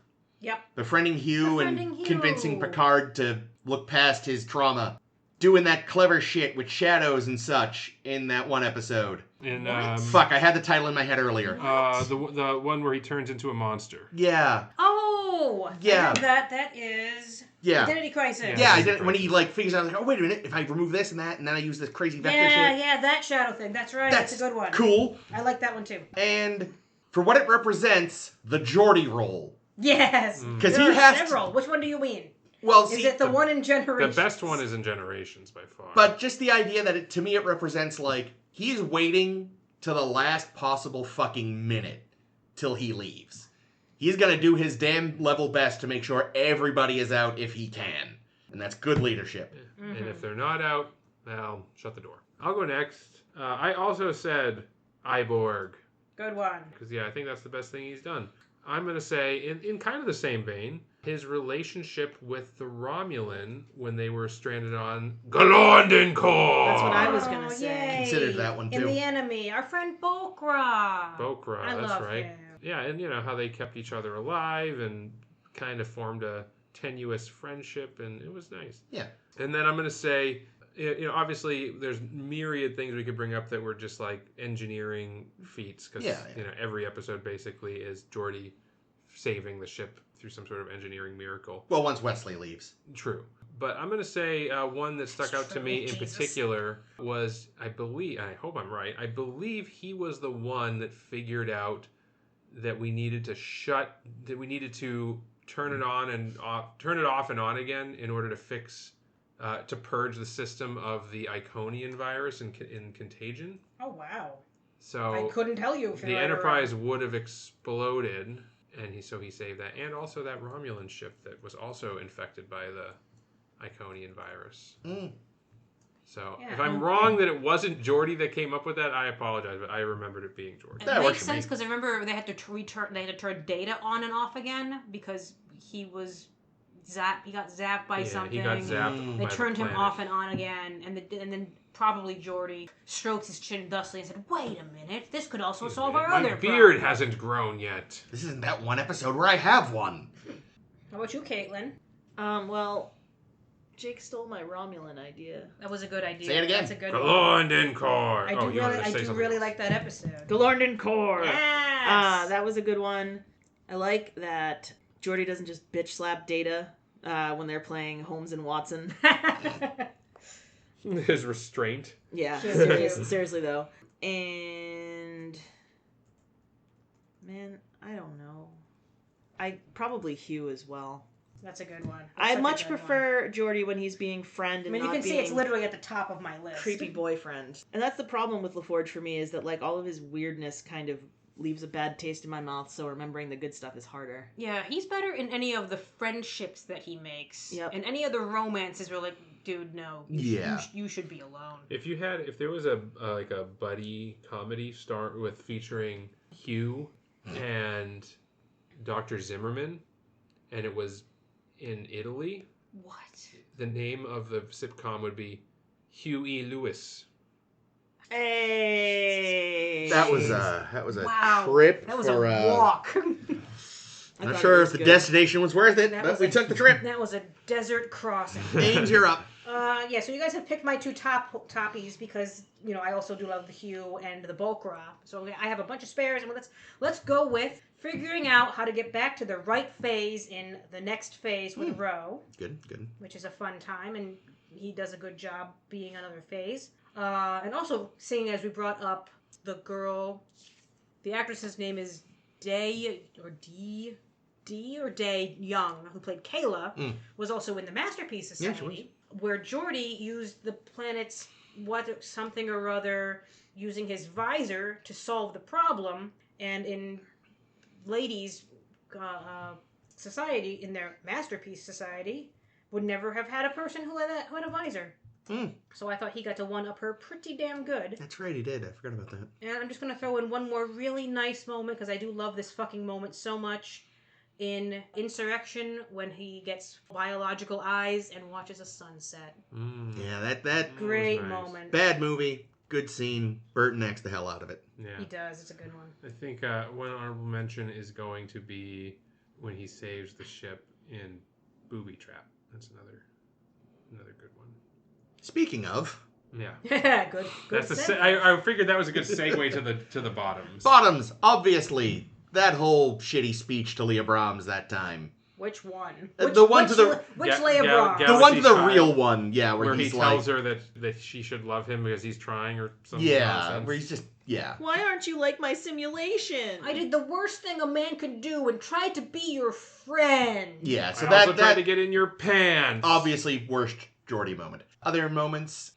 Yep. Befriending Hugh and convincing Picard to look past his trauma. Doing that clever shit with shadows and such in that one episode. Fuck, I had the title in my head earlier. The one where he turns into a monster. Yeah. Oh! Yeah. That is... Yeah. Identity Crisis. Yeah, when he figures out, oh, wait a minute, if I remove this and that, and then I use this crazy vector shit. Yeah, that shadow thing. That's right. That's a good one. Cool. I like that one too. And for what it represents, the Geordi role. Yes. Because there he are has several. Which one do you mean? Well, is it the one in Generations? The best one is in Generations by far. But just the idea that to me it represents he's waiting to the last possible fucking minute till he leaves. He's gonna do his damn level best to make sure everybody is out if he can, and that's good leadership. Mm-hmm. And if they're not out, well, shut the door. I'll go next. I also said Iborg. Good one. Because I think that's the best thing he's done. I'm going to say, in kind of the same vein, his relationship with the Romulan when they were stranded on Galactic. That's what I was going to say. Yay. Considered that one, too. In the enemy, our friend Bokra. That's love right. him. Yeah, and how they kept each other alive and kind of formed a tenuous friendship, and it was nice. Yeah. And then I'm going to say, obviously there's myriad things we could bring up that were just like engineering feats because every episode basically is Geordi saving the ship through some sort of engineering miracle. Well, once Wesley leaves. True. But I'm going to say one that stuck out to me in particular was, I hope I'm right, I believe he was the one that figured out that we needed to turn it off and on again in order to fix, to purge the system of the Iconian virus in Contagion. Oh, wow. So I couldn't tell you if the Enterprise would have exploded, and he saved that, and also that Romulan ship that was also infected by the Iconian virus. So if I'm wrong that it wasn't Geordi that came up with that, I apologize, but I remembered it being Geordi. It makes sense because I remember they had to turn data on and off again because he got zapped by something. He got zapped. They turned him off and on again, and then probably Geordi strokes his chin thusly and said, "Wait a minute, this could also solve our other problem. My beard hasn't grown yet." This isn't that one episode where I have one. How about you, Caitlin? Well, Jake stole my Romulan idea. That was a good idea. Say it again. That's a good Galorndon Core. I do really like that episode. Galorndon Core. Yes. That was a good one. I like that Geordi doesn't just bitch slap Data when they're playing Holmes and Watson. His restraint. Yeah, seriously though. And man, I don't know. I probably Hugh as well. That's a good one. I much prefer Geordi when he's being friend and you can see it's literally at the top of my list. Creepy boyfriend. And that's the problem with La Forge for me is that like all of his weirdness kind of leaves a bad taste in my mouth, so remembering the good stuff is harder. Yeah, he's better in any of the friendships that he makes. Yep. And any of the romances where like, dude, no. You should be alone. If there was a buddy comedy featuring Hugh and Dr. Zimmerman, and it was in Italy, what? The name of the sitcom would be Huey Lewis. Hey, that was a trip. That was a walk. I'm not sure if the destination was worth it, but we took the trip. That was a desert crossing. Ames, you're up. So you guys have picked my two toppies because I also do love the Hugh and the Bulkra. So I have a bunch of spares, and let's go with figuring out how to get back to the right phase in the next phase with Ro. Good. Which is a fun time, and he does a good job being another phase. And also, seeing as we brought up the girl, the actress's name is Day Young, who played Kayla, was also in the Masterpiece Society, where Geordi used the planet's something or other, using his visor to solve the problem, and in Ladies' society, in their Masterpiece Society, would never have had a person who had a visor. So I thought he got to one-up her pretty damn good. That's right, he did. I forgot about that. And I'm just going to throw in one more really nice moment, because I do love this fucking moment so much. In Insurrection, when he gets biological eyes and watches a sunset. Yeah, that great nice. moment. Bad movie, good scene. Burton acts the hell out of it. Yeah, he does. It's a good one. I think one honorable mention is going to be when he saves the ship in Booby Trap. That's another good one. Speaking of, yeah, good. That's I figured that was a good segue to the bottoms. Bottoms, obviously. That whole shitty speech to Leah Brahms that time. Which one? The one to the Leah Brahms? The one to the real one, yeah, where he tells her that she should love him because he's trying or something. Yeah, nonsense. where he's just Why aren't you like my simulation? I did the worst thing a man could do and tried to be your friend. Yeah, so I also tried to get in your pants. Obviously, worst Geordi moment. Other moments,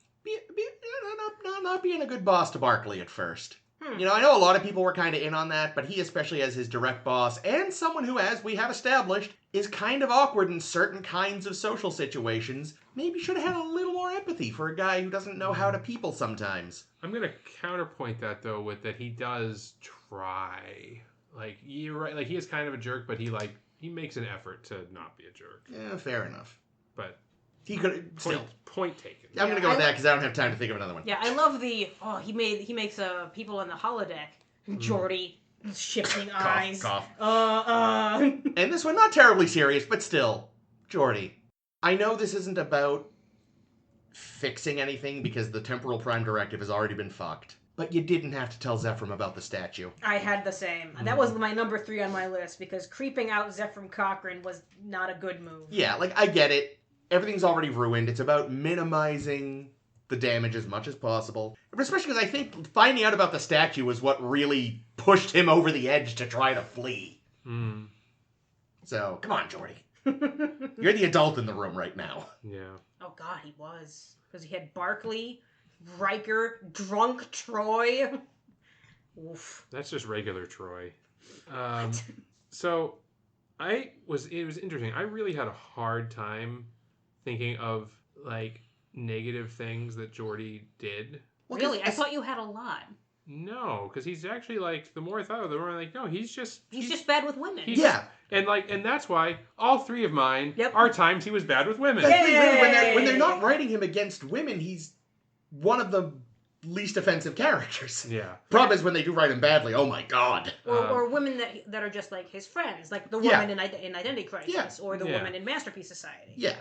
not being a good boss to Barkley at first. I know a lot of people were kind of in on that, but he, especially as his direct boss, and someone who, as we have established, is kind of awkward in certain kinds of social situations, maybe should have had a little more empathy for a guy who doesn't know how to people sometimes. I'm going to counterpoint that, though, with that he does try. Like, you're right, like, he is kind of a jerk, but he makes an effort to not be a jerk. Yeah, fair enough. But he could point taken. I'm gonna go with that because I don't have time to think of another one. Yeah, I love he makes people on the holodeck. Geordi shifting eyes. Cough. And And this one not terribly serious, but still, Geordi. I know this isn't about fixing anything because the temporal prime directive has already been fucked. But you didn't have to tell Zephram about the statue. I had the same. That was my number 3 on my list because creeping out Zephram Cochrane was not a good move. Yeah, like, I get it. Everything's already ruined. It's about minimizing the damage as much as possible. Especially because I think finding out about the statue was what really pushed him over the edge to try to flee. So, come on, Geordi. You're the adult in the room right now. Yeah. Oh, God, he was. Because he had Barkley, Riker, drunk Troy. Oof. That's just regular Troy. So, it was interesting. I really had a hard time thinking of, like, negative things that Geordi did. Well, really? I thought you had a lot. No, because he's actually, like, the more I thought of it, the more I'm like, no, he's just bad with women. Yeah. And that's why all 3 of mine are times he was bad with women. That's the thing, really, when they're not writing him against women, he's one of the least offensive characters. Yeah. Problem is when they do write him badly, oh my god. Or women that are just like his friends, like the woman in Identity Crisis, or the woman in Masterpiece Society. Yeah.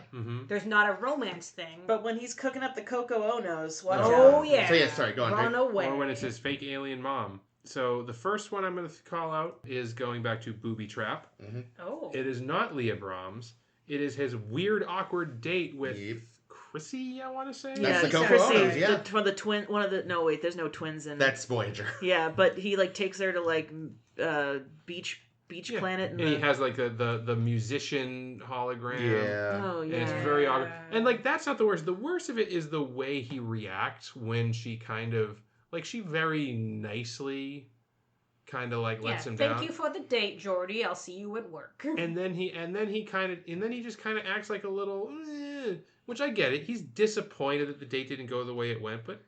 There's not a romance thing. But when he's cooking up the Coco Onos, watch out. Oh, yeah. So yeah, sorry, go on. Run away. Or when it's his fake alien mom. So the first one I'm going to call out is going back to Booby Trap. Oh. It is not Leah Brahms. It is his weird, awkward date with Chrissy, I want to say. That's the Coco Chrissy, Onos, yeah. For the twin, one of the, no wait, there's no twins in. That's Voyager. Yeah, but he like takes her to like beach planet, and he has like the musician hologram. Yeah. Oh yeah. And it's very awkward. And like that's not the worst. The worst of it is the way he reacts when she kind of like she very nicely kind of like lets him down. Thank you for the date, Geordi. I'll see you at work. And then he just kind of acts like a little, which I get it. He's disappointed that the date didn't go the way it went, but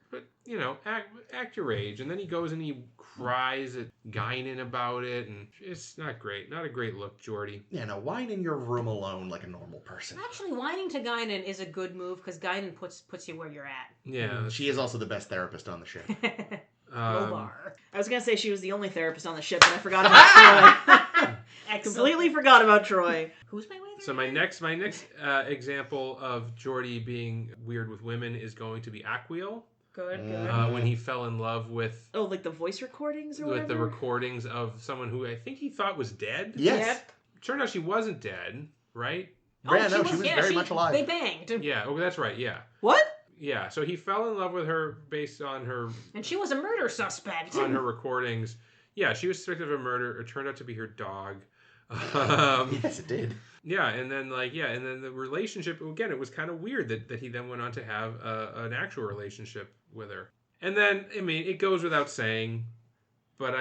you know, act your age. And then he goes and he cries at Guinan about it, and it's not great. Not a great look, Geordi. Yeah, no, whine in your room alone like a normal person. Actually, whining to Guinan is a good move because Guinan puts you where you're at. Yeah. She is also the best therapist on the ship. Low bar. I was gonna say she was the only therapist on the ship, but I forgot about Troy. Completely forgot about Troy. Who's my way there? So my next example of Geordi being weird with women is going to be Aquiel. Good. When he fell in love with like the voice recordings or whatever? with the recordings of someone who I think he thought was dead. Yes. Yep. Turned out she wasn't dead, right? Yeah, no, she was very much alive. They banged. Yeah, oh, that's right, yeah. What? Yeah, so he fell in love with her based on her... And she was a murder suspect. On her recordings. Yeah, she was suspected of a murder. It turned out to be her dog. Yes, it did. Yeah, and then the relationship, again, it was kind of weird that he then went on to have an actual relationship with her. And then, I mean, it goes without saying, but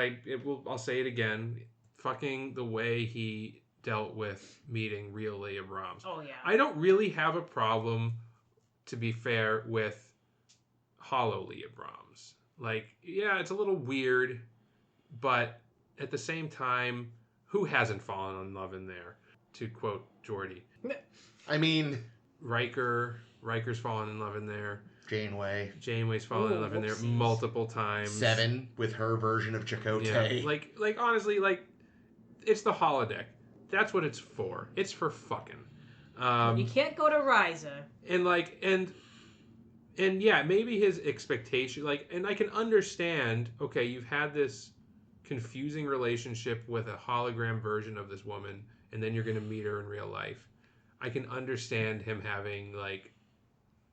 I'll say it again, fucking the way he dealt with meeting real Leah Brahms. Oh, yeah. I don't really have a problem, to be fair, with hollow Leah Brahms. Like, yeah, it's a little weird, but at the same time, who hasn't fallen in love in there? To quote Geordi. I mean... Riker's fallen in love in there. Janeway's fallen in love in there multiple times. Seven with her version of Chakotay. Yeah. Like honestly, like, it's the holodeck. That's what it's for. It's for fucking. You can't go to Risa. And yeah, maybe his expectation, like, and I can understand, okay, you've had this confusing relationship with a hologram version of this woman, and then you're going to meet her in real life. I can understand him having, like,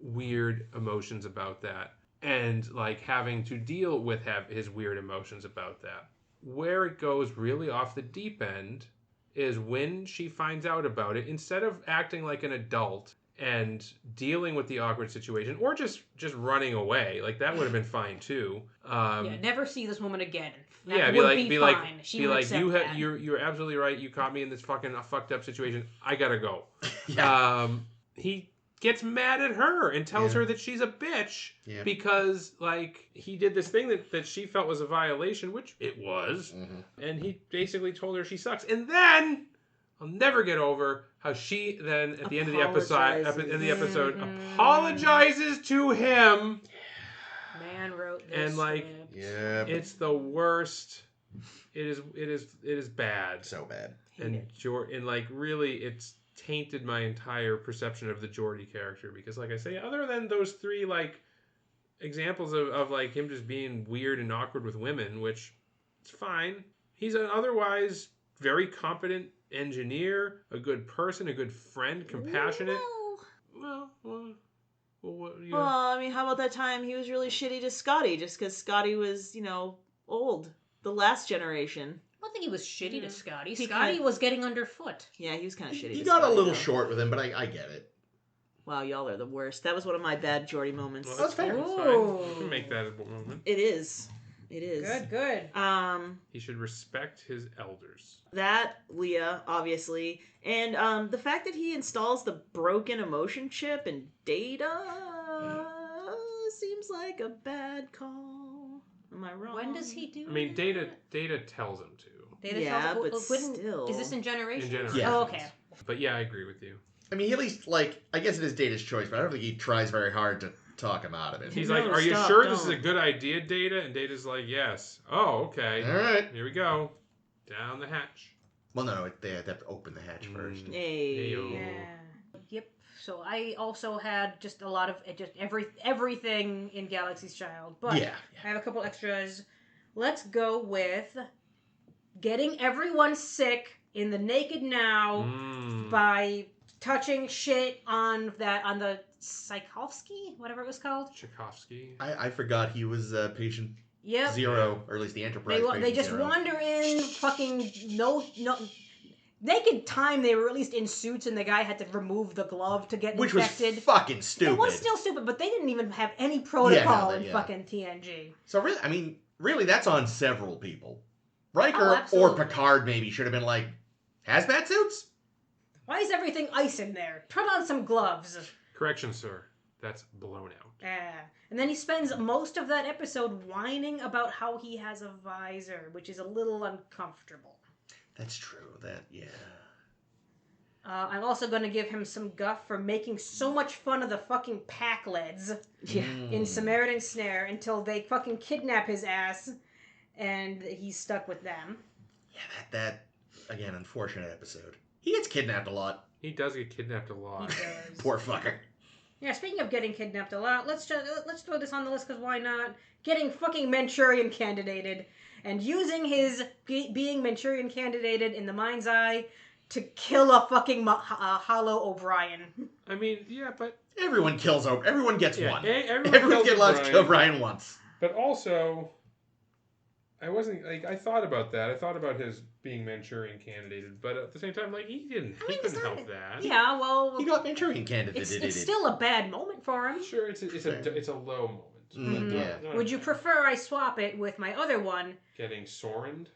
weird emotions about that, and, like, having to deal with his weird emotions about that. Where it goes really off the deep end is when she finds out about it, instead of acting like an adult and dealing with the awkward situation, or just running away, like that would have been fine too. Never see this woman again. That be like you're absolutely right. You caught me in this fucking fucked up situation. I gotta go. Yeah. He gets mad at her and tells her that she's a bitch because, like, he did this thing that she felt was a violation, which it was, and he basically told her she sucks. And then I'll never get over how she then at the end of the episode apologizes to him. Man wrote this. And, like, it's the worst. It is bad. So bad. And like, really, it's tainted my entire perception of the Geordi character because, like I say, other than those three like examples of like him just being weird and awkward with women, which it's fine. He's an otherwise very competent engineer, a good person, a good friend, compassionate. Well, what, you know. Well, I mean, how about that time he was really shitty to Scotty just because Scotty was, old. The last generation. I don't think he was shitty to Scotty. He Scotty kinda- was getting underfoot. Yeah, he was kind of shitty He to got Scotty, a little though. short with him, but I get it. Wow, y'all are the worst. That was one of my bad Geordi moments. Well, That's fair. That's fine. Ooh. You can make that a moment. It is. It is. Good. He should respect his elders. That, Leah, obviously. And the fact that he installs the broken emotion chip in Data seems like a bad call. Am I wrong? When does he do I mean, that? Data tells him to. Data Yeah, tells- but still. Is this in Generations? In Generations. Yeah. Oh, okay. But yeah, I agree with you. I mean, he at least, like, I guess it is Data's choice, but I don't think he tries very hard to talk him out of it. He's No, like, "Are you stop, sure this is a don't." good idea, Data?" And Data's like, "Yes." Oh, okay. All right. Here we go. Down the hatch. Well, no, they have to open the hatch first. Hey. Heyo. Yeah. Yep. So I also had just a lot of everything in Galaxy's Child, but Yeah. I have a couple extras. Let's go with getting everyone sick in the Naked Now Mm. by touching shit on the Tchaikovsky, whatever it was called. Tchaikovsky. I forgot he was patient Yep. zero, or at least the Enterprise They patient just zero. wander in, fucking no. Naked time, they were at least in suits, and the guy had to remove the glove to get Which infected. was fucking stupid. It was still stupid, but they didn't even have any protocol in yeah. fucking TNG. So really, I mean, really, that's on several people. Oh, Riker or absolutely. Picard maybe should have been like, hazmat suits? Why is everything ice in there? Put on some gloves. Correction, sir. That's blown out. And then he spends most of that episode whining about how he has a visor, which is a little uncomfortable. That's true. Yeah. I'm also going to give him some guff for making so much fun of the fucking Pack-Leds in Samaritan Snare until they fucking kidnap his ass, and he's stuck with them. Yeah, that again, unfortunate episode. He gets kidnapped a lot. He does get kidnapped a lot. He does. Poor fucker. Yeah, speaking of getting kidnapped a lot, let's throw this on the list because why not? Getting fucking Manchurian candidated and using his being Manchurian candidated in the mind's eye to kill a fucking Hollow O'Brien. I mean, yeah, but Everyone kills over. Everyone gets one. everyone Everyone kills gets allowed to O'Brien. kill Brian once. But also, I wasn't like I thought about that. I thought about his being Manchurian candidated, but at the same time, like he mean, couldn't it's not- help that. Yeah, well, He got Manchurian candidate. it's still a bad moment for him. Sure, it's a low moment. Mm, but yeah. not Would you prefer I swap it with my other one? getting Sorened?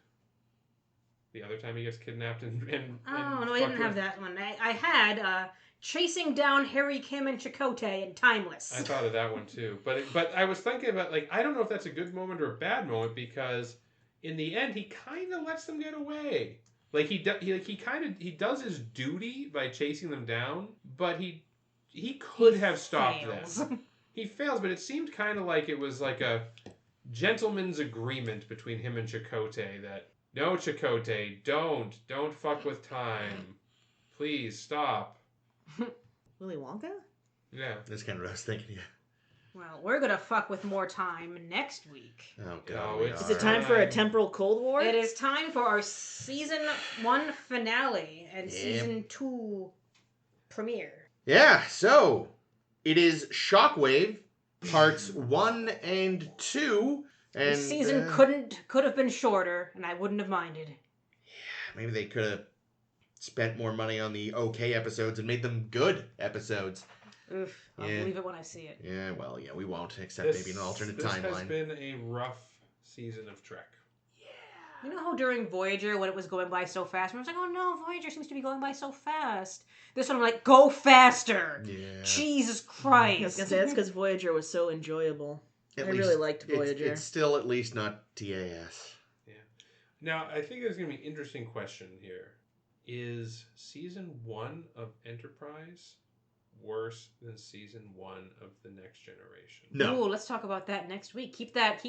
The other time he gets kidnapped and Oh, no, I didn't have that one. I had chasing down Harry, Kim, and Chakotay in Timeless. I thought of that one too, but I was thinking about like I don't know if that's a good moment or a bad moment because in the end he kind of lets them get away. Like he does his duty by chasing them down, but he could have stopped fails. them. He fails, but it seemed kind of like it was like a gentleman's agreement between him and Chakotay that no, Chakotay, don't fuck with time. Please stop. Willy Wonka? Yeah. That's kind of what I was thinking. Yeah. Well, we're gonna fuck with more time next week. Oh Oh, god. we it's- Is are. it time for a temporal Cold War? It is time for our season 1 finale and Yep. season 2 premiere. Yeah. So it is Shockwave parts 1 and 2. And This season could have been shorter, and I wouldn't have minded. maybe they could have spent more money on the okay episodes and made them good episodes. Oof, I'll Yeah. believe it when I see it. Yeah, well, yeah, we won't, except maybe an alternate This has timeline. been a rough season of Trek. You know how during Voyager, when it was going by so fast, I was like, oh no, Voyager seems to be going by so fast. This one, I'm like, go faster! Yeah. Jesus I was Christ! gonna say that's because Voyager was so enjoyable. I really liked Voyager. It's still at least not TAS. Now, I think there's going to be an interesting question here. Is season 1 of Enterprise worse than season 1 of The Next Generation? No. Ooh, let's talk about that next week. Keep that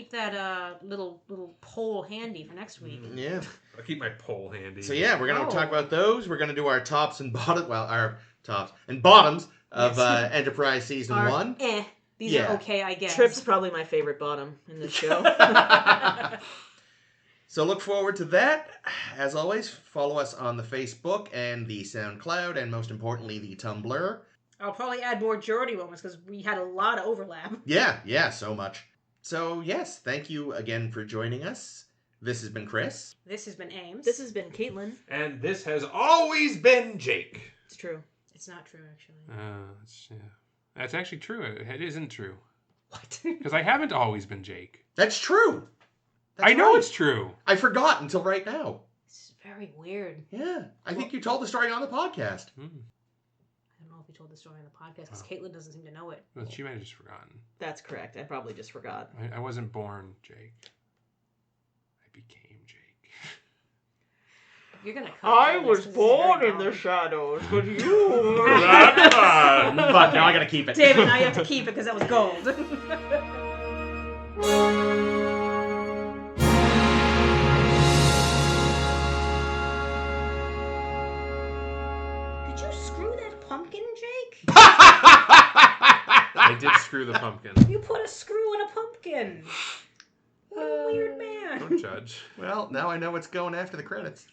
little poll handy for next week. Yeah. I'll keep my poll handy. So yeah, we're gonna talk about those. We're gonna do our tops and bottoms. Well, our tops and bottoms of Enterprise season 1. These are okay, I guess. Trip's probably my favorite bottom in the show. So look forward to that. As always, follow us on the Facebook and the SoundCloud, and most importantly, the Tumblr. I'll probably add more Geordi moments because we had a lot of overlap. Yeah, so much. So yes, thank you again for joining us. This has been Chris. This has been Ames. This has been Caitlin. And this has always been Jake. It's true. It's not true, actually. That's actually true. It isn't true. What? Because I haven't always been Jake. That's true. I know it's true. I forgot until right now. It's very weird. Yeah, I think you told the story on the podcast. I don't know if you told the story on the podcast because Caitlin doesn't seem to know it. Well, she might have just forgotten. That's correct. I probably just forgot. I wasn't born Jake. I became Jake. You're gonna cut I all was this 'cause born this is in very the shadows, but you were. But now I gotta keep it. David, now you have to keep it because that was gold. Did you screw that pumpkin, Jake? I did screw the pumpkin. You put a screw in a pumpkin. What a weird man. Don't judge. Well, now I know what's going after the credits.